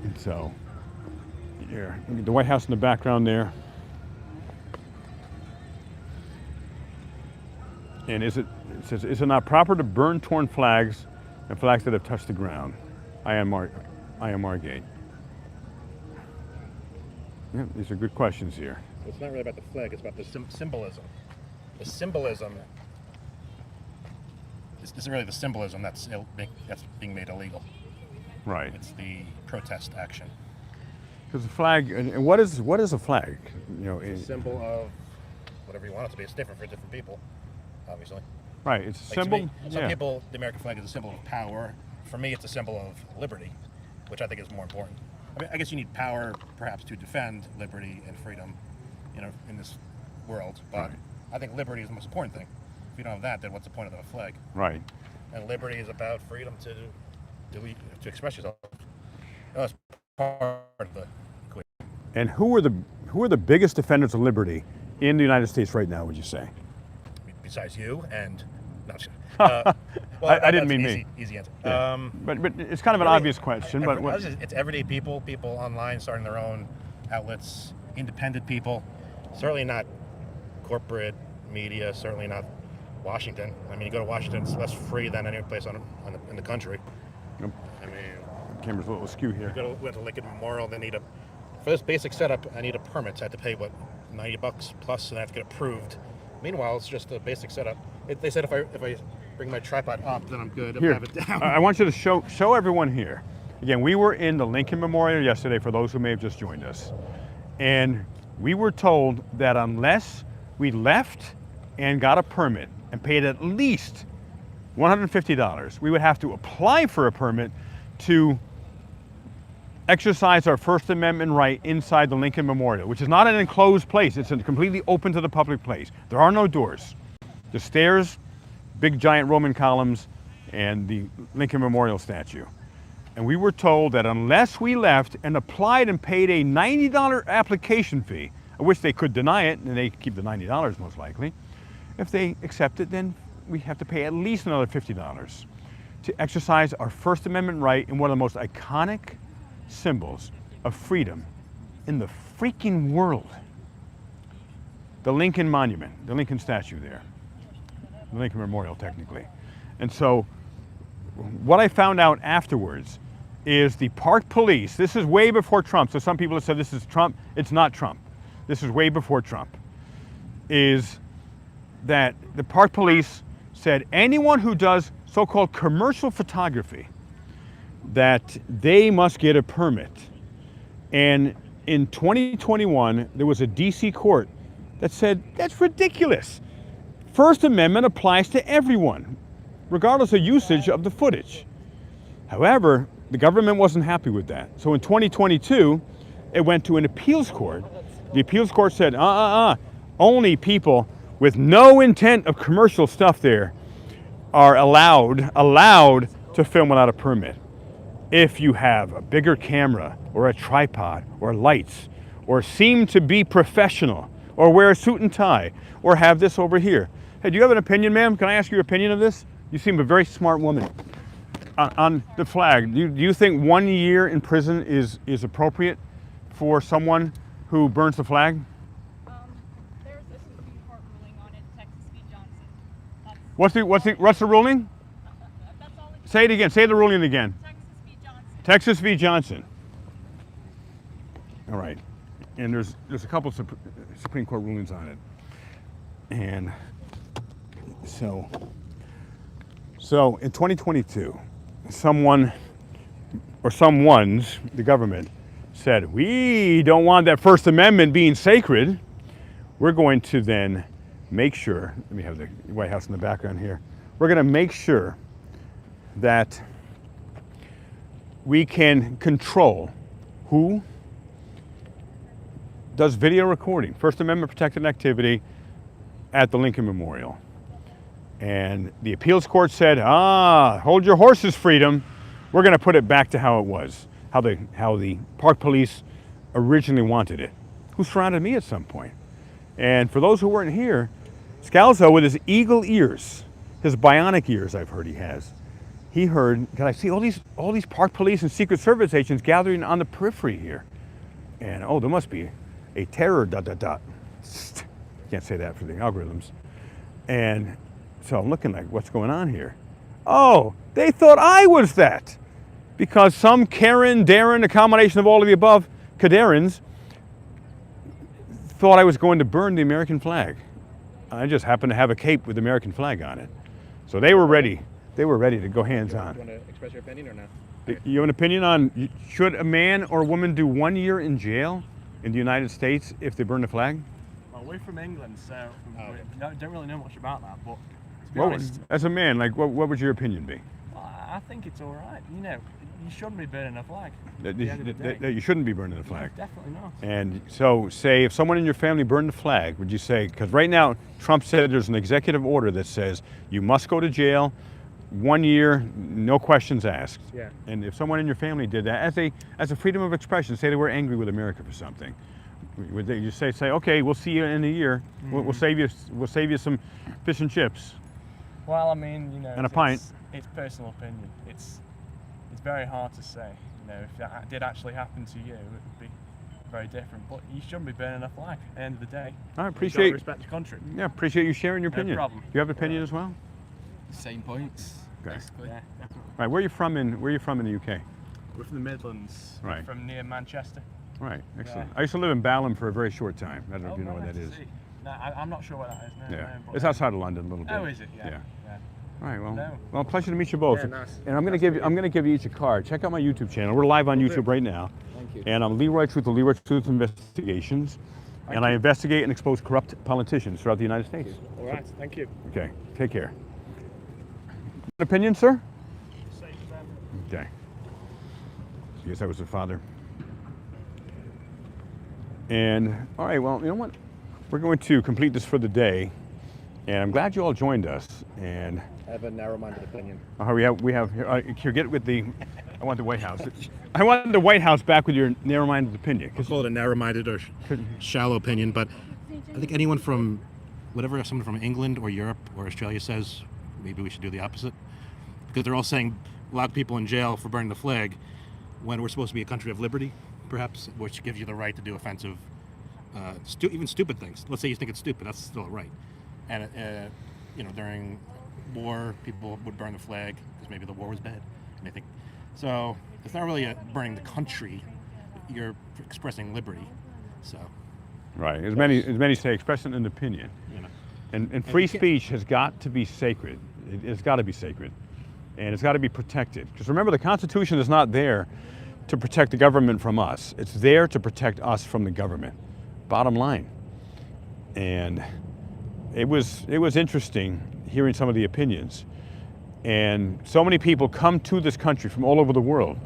And so, here, look at the White House in the background there. And it says, is it not proper to burn torn flags and flags that have touched the ground? I am Margate. Yeah, these are good questions here. It's not really about the flag, it's about the symbolism. The symbolism, this is really the symbolism that's being made illegal. Right. It's the protest action. Because the flag, and what is a flag? You know, It's a symbol of whatever you want it to be. It's different for different people, obviously. Right, it's a Like symbol. to me, some people, the American flag is a symbol of power. For me, it's a symbol of liberty, which I think is more important. I mean, I guess you need power, perhaps, to defend liberty and freedom, you know, in this world. But Right. I think liberty is the most important thing. If you don't have that, then what's the point of the flag? Right. And liberty is about freedom to express yourself. That's part of the equation. And who are the biggest defenders of liberty in the United States right now, would you say? Besides you and not. I didn't mean me. Easy answer. Yeah. But it's kind of an obvious question. But what, it's everyday people online starting their own outlets, independent people. Certainly not corporate media. Certainly not Washington. I mean, you go to Washington, it's less free than any place in the country. Yep. I mean, camera's a little askew here. You go to Lincoln Memorial. They need for this basic setup. I need a permit. So I have to pay what, $90 plus, and I have to get approved. Meanwhile, it's just a basic setup. They said if I bring my tripod up, then I'm good. If I Here, have it down. I want you to show everyone here. Again, we were in the Lincoln Memorial yesterday, for those who may have just joined us. And we were told that unless we left and got a permit and paid at least $150, we would have to apply for a permit to exercise our First Amendment right inside the Lincoln Memorial, which is not an enclosed place. It's a completely open to the public place. There are no doors. The stairs, big giant Roman columns, and the Lincoln Memorial statue. And we were told that unless we left and applied and paid a $90 application fee, of which they could deny it, and they keep the $90 most likely, if they accept it, then we have to pay at least another $50 to exercise our First Amendment right in one of the most iconic symbols of freedom in the freaking world. The Lincoln Monument, the Lincoln statue there. The Lincoln Memorial, technically. And so, what I found out afterwards is the park police, this is way before Trump, so some people have said this is Trump. It's not Trump. This is way before Trump. Is that the park police said anyone who does so-called commercial photography, that they must get a permit. And in 2021, there was a DC court that said, that's ridiculous. First Amendment applies to everyone, regardless of usage of the footage. However, the government wasn't happy with that. So in 2022, it went to an appeals court. The appeals court said, only people with no intent of commercial stuff there are allowed to film without a permit. If you have a bigger camera or a tripod or lights or seem to be professional or wear a suit and tie or have this over here. Hey, do you have an opinion, ma'am? Can I ask your opinion of this? You seem a very smart woman. On the flag, do you think 1 year in prison is appropriate for someone who burns the flag? There's a Supreme Court ruling on it, Texas v. Johnson. What's the ruling? That's all it Say it again. Say the ruling again. Texas v. Johnson. Texas v. Johnson. All right. And there's a couple Supreme Court rulings on it. And so in 2022, someone's, the government, said, we don't want that First Amendment being sacred. We're going to then make sure, let me have the White House in the background here. We're going to make sure that we can control who does video recording, First Amendment protected activity at the Lincoln Memorial. And the appeals court said, hold your horses, freedom. We're going to put it back to how it was, how the park police originally wanted it. Who surrounded me at some point. And for those who weren't here, Scalzo with his eagle ears, his bionic ears I've heard he has, he heard, can I see all these park police and Secret Service agents gathering on the periphery here. And oh, there must be a terror ... Can't say that for the algorithms. And so I'm looking like, what's going on here? Oh, they thought I was that. Because some Karen, Darren, a combination of all of the above, Kadarens, thought I was going to burn the American flag. I just happened to have a cape with the American flag on it. So they were ready. They were ready to go hands on. Do you want to express your opinion or not? You have an opinion on, should a man or a woman do 1 year in jail in the United States if they burn the flag? Well, we're from England, so we don't really know much about that. But to be Well, honest, as a man, like, what would your opinion be? I think it's all right. You know, you shouldn't be burning a flag. That at the end of the day. that you shouldn't be burning the flag. Definitely not. And so, say, if someone in your family burned the flag, would you say, because right now, Trump said there's an executive order that says you must go to jail 1 year, no questions asked. Yeah. And if someone in your family did that, as a freedom of expression, say they were angry with America for something, would they just say, okay, we'll see you in a year. We'll save you some fish and chips. Well, I mean, you know, And a pint. It's personal opinion. It's very hard to say. You know, if that did actually happen to you, it would be very different. But you shouldn't be burning a flag at the end of the day. I You've appreciate. got to respect the country. Yeah, appreciate you sharing your No opinion. problem. Do you have an opinion as well? Same points. Okay. Basically. Yeah, definitely. Right. Where are you from in the UK? We're from the Midlands. Right. We're from near Manchester. Right. Excellent. Yeah. I used to live in Balham for a very short time. I don't know if you know right, where that I is. see. No, I'm not sure where that is. No, Yeah. no, but It's outside of London a little bit. Oh, is it? Yeah. All right. Well, No. well, pleasure to meet you both. Yeah, nice. And I'm gonna give you each a card. Check out my YouTube channel. We're live on YouTube right now. Thank you. And I'm Leroy Truth of Leroy Truth Investigations. And I investigate and expose corrupt politicians throughout the United States. All right. Thank you. Okay. Take care. Opinion, sir? Okay. I guess I was the father. And all right, well, you know what? We're going to complete this for the day, and I'm glad you all joined us. And I have a narrow-minded opinion. we have here. Get with the. I want the White House. I want the White House back with your narrow-minded opinion. I'll call it a narrow-minded or shallow opinion, but I think anyone from, someone from England or Europe or Australia says, maybe we should do the opposite. Because they're all saying lock people in jail for burning the flag when we're supposed to be a country of liberty, perhaps, which gives you the right to do offensive, even stupid things. Let's say you think it's stupid, that's still a right. And, during war, people would burn the flag because maybe the war was bad. And they think, so it's not really burning the country, you're expressing liberty. So. Right, as many say, expressing an opinion. You know. And free speech has got to be sacred. It's got to be sacred. And it's got to be protected. Because remember, the Constitution is not there to protect the government from us. It's there to protect us from the government. Bottom line. And it was interesting hearing some of the opinions. And so many people come to this country from all over the world.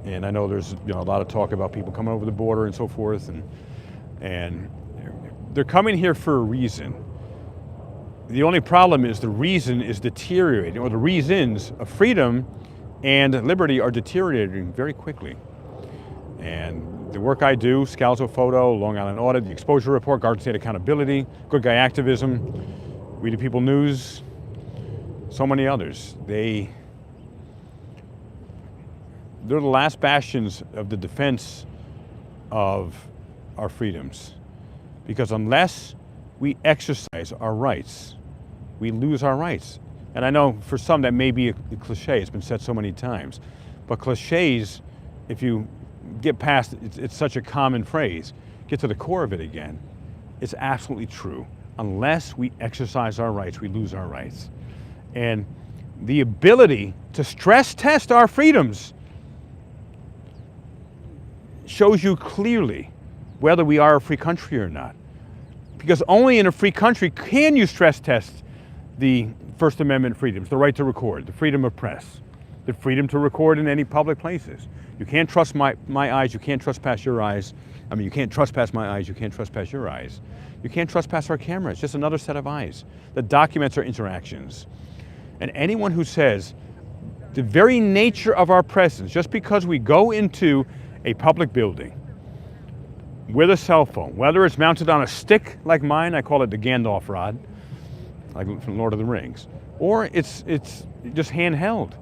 And I know there's a lot of talk about people coming over the border and so forth. And they're coming here for a reason. The only problem is the reason is deteriorating, or the reasons of freedom and liberty are deteriorating very quickly. And the work I do, Scalzo Photo, Long Island Audit, the Exposure Report, Garden State Accountability, Good Guy Activism, We the People News, so many others. They're the last bastions of the defense of our freedoms. Because unless we exercise our rights, we lose our rights. And I know for some that may be a cliche, it's been said so many times, but cliches, if you get past it, it's such a common phrase, get to the core of it again, it's absolutely true. Unless we exercise our rights, we lose our rights. And the ability to stress test our freedoms shows you clearly whether we are a free country or not. Because only in a free country can you stress test the First Amendment freedoms, the right to record, the freedom of press, the freedom to record in any public places. You can't trust my eyes, you can't trespass your eyes. I mean, you can't trespass my eyes, you can't trespass your eyes. You can't trespass our camera, it's just another set of eyes that documents our interactions. And anyone who says the very nature of our presence, just because we go into a public building, with a cell phone, whether it's mounted on a stick like mine, I call it the Gandalf rod, like from Lord of the Rings, or it's just handheld.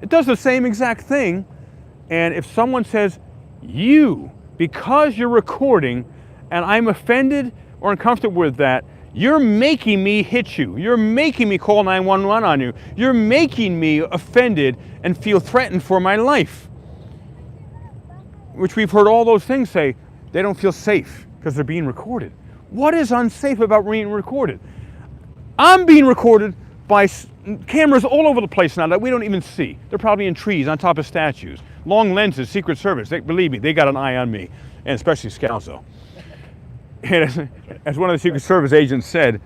It does the same exact thing. And if someone says, because you're recording and I'm offended or uncomfortable with that, you're making me hit you. You're making me call 911 on you. You're making me offended and feel threatened for my life. Which we've heard all those things say, they don't feel safe because they're being recorded. What is unsafe about being recorded? I'm being recorded by cameras all over the place now that we don't even see. They're probably in trees, on top of statues. Long lenses, Secret Service, believe me, they got an eye on me, and especially Scalzo. And as one of the Secret Service agents said,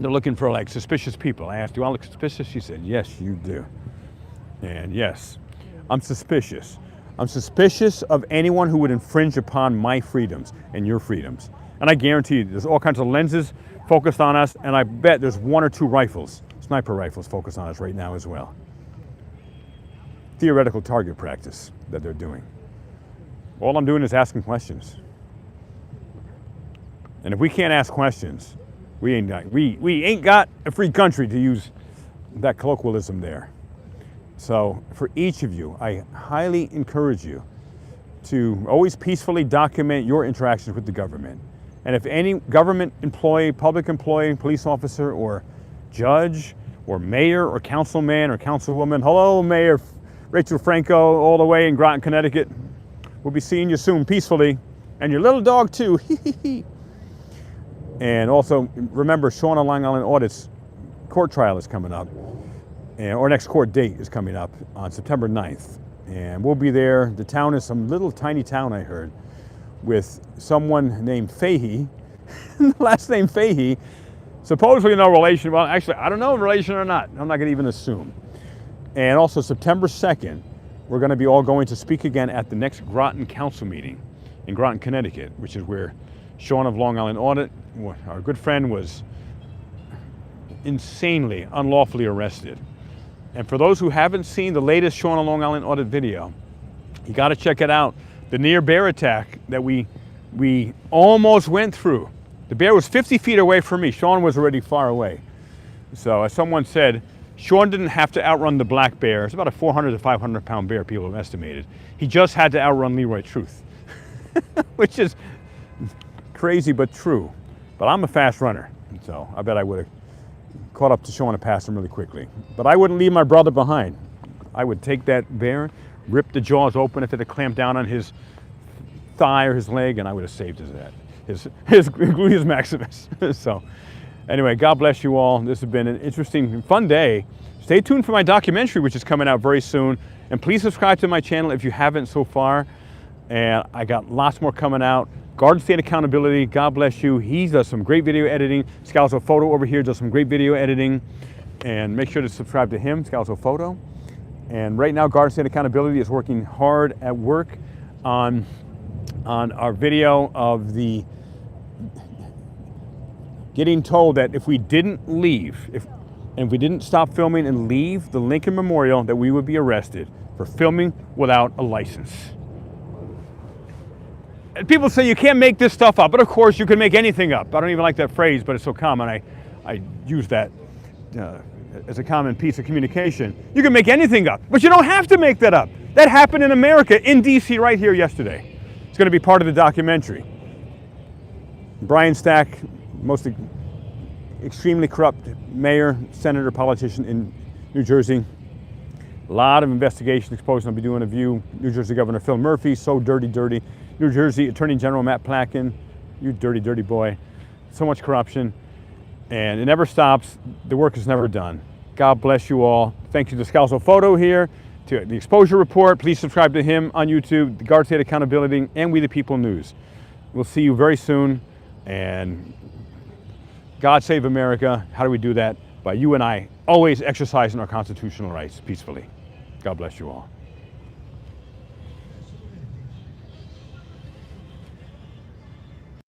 they're looking for like suspicious people. I asked, do I look suspicious? She said, yes, you do. And yes, I'm suspicious. I'm suspicious of anyone who would infringe upon my freedoms and your freedoms. And I guarantee you, there's all kinds of lenses focused on us, and I bet there's 1 or 2 rifles, sniper rifles focused on us right now as well. Theoretical target practice that they're doing. All I'm doing is asking questions. And if we can't ask questions, we ain't got a free country, to use that colloquialism there. So for each of you, I highly encourage you to always peacefully document your interactions with the government. And if any government employee, public employee, police officer, or judge, or mayor, or councilman, or councilwoman, hello, Mayor Rachel Franco, all the way in Groton, Connecticut. We'll be seeing you soon, peacefully. And your little dog, too. And also, remember, Sean of Long Island Audit's court trial is coming up. And our next court date is coming up on September 9th. And we'll be there. The town is some little tiny town, I heard, with someone named Fahey, last name Fahey, supposedly no relation. Well, actually, I don't know if relation or not. I'm not going to even assume. And also September 2nd, we're going to be all going to speak again at the next Groton Council meeting in Groton, Connecticut, which is where Sean of Long Island Audit, our good friend, was insanely, unlawfully arrested. And for those who haven't seen the latest Sean of Long Island Audit video, you got to check it out. The near bear attack that we almost went through. The bear was 50 feet away from me. Sean was already far away. So as someone said, Sean didn't have to outrun the black bear. It's about a 400 to 500 pound bear, people have estimated. He just had to outrun Leroy Truth, which is crazy but true. But I'm a fast runner, so I bet I would have caught up to Sean and passed him really quickly. But I wouldn't leave my brother behind. I would take that bear, rip the jaws open if it had clamped down on his thigh or his leg, and I would have saved his gluteus maximus. So anyway, God bless you all. This has been an interesting, fun day. Stay tuned for my documentary, which is coming out very soon. And please subscribe to my channel if you haven't so far. And I got lots more coming out. Garden State Accountability, God bless you. He does some great video editing. Scalzo Photo over here does some great video editing. And make sure to subscribe to him, Scalzo Photo. And right now, Garden State Accountability is working hard at work on our video of the getting told that if we didn't leave, if we didn't stop filming and leave the Lincoln Memorial, that we would be arrested for filming without a license. And people say you can't make this stuff up, but of course you can make anything up. I don't even like that phrase, but it's so common. I use that as a common piece of communication. You can make anything up, but you don't have to make that up. That happened in America, in DC, right here yesterday. It's going to be part of the documentary. Brian Stack, most extremely corrupt mayor, senator, politician in New Jersey. A lot of investigation exposing. I'll be doing a view. New Jersey Governor Phil Murphy, so dirty, dirty. New Jersey Attorney General Matt Platkin, you dirty, dirty boy. So much corruption, and it never stops. The work is never done. God bless you all. Thank you to Scalzo Photo here, to the Exposure Report. Please subscribe to him on YouTube, the Garden State Accountability, and We the People News. We'll see you very soon, and God save America. How do we do that? By you and I always exercising our constitutional rights peacefully. God bless you all.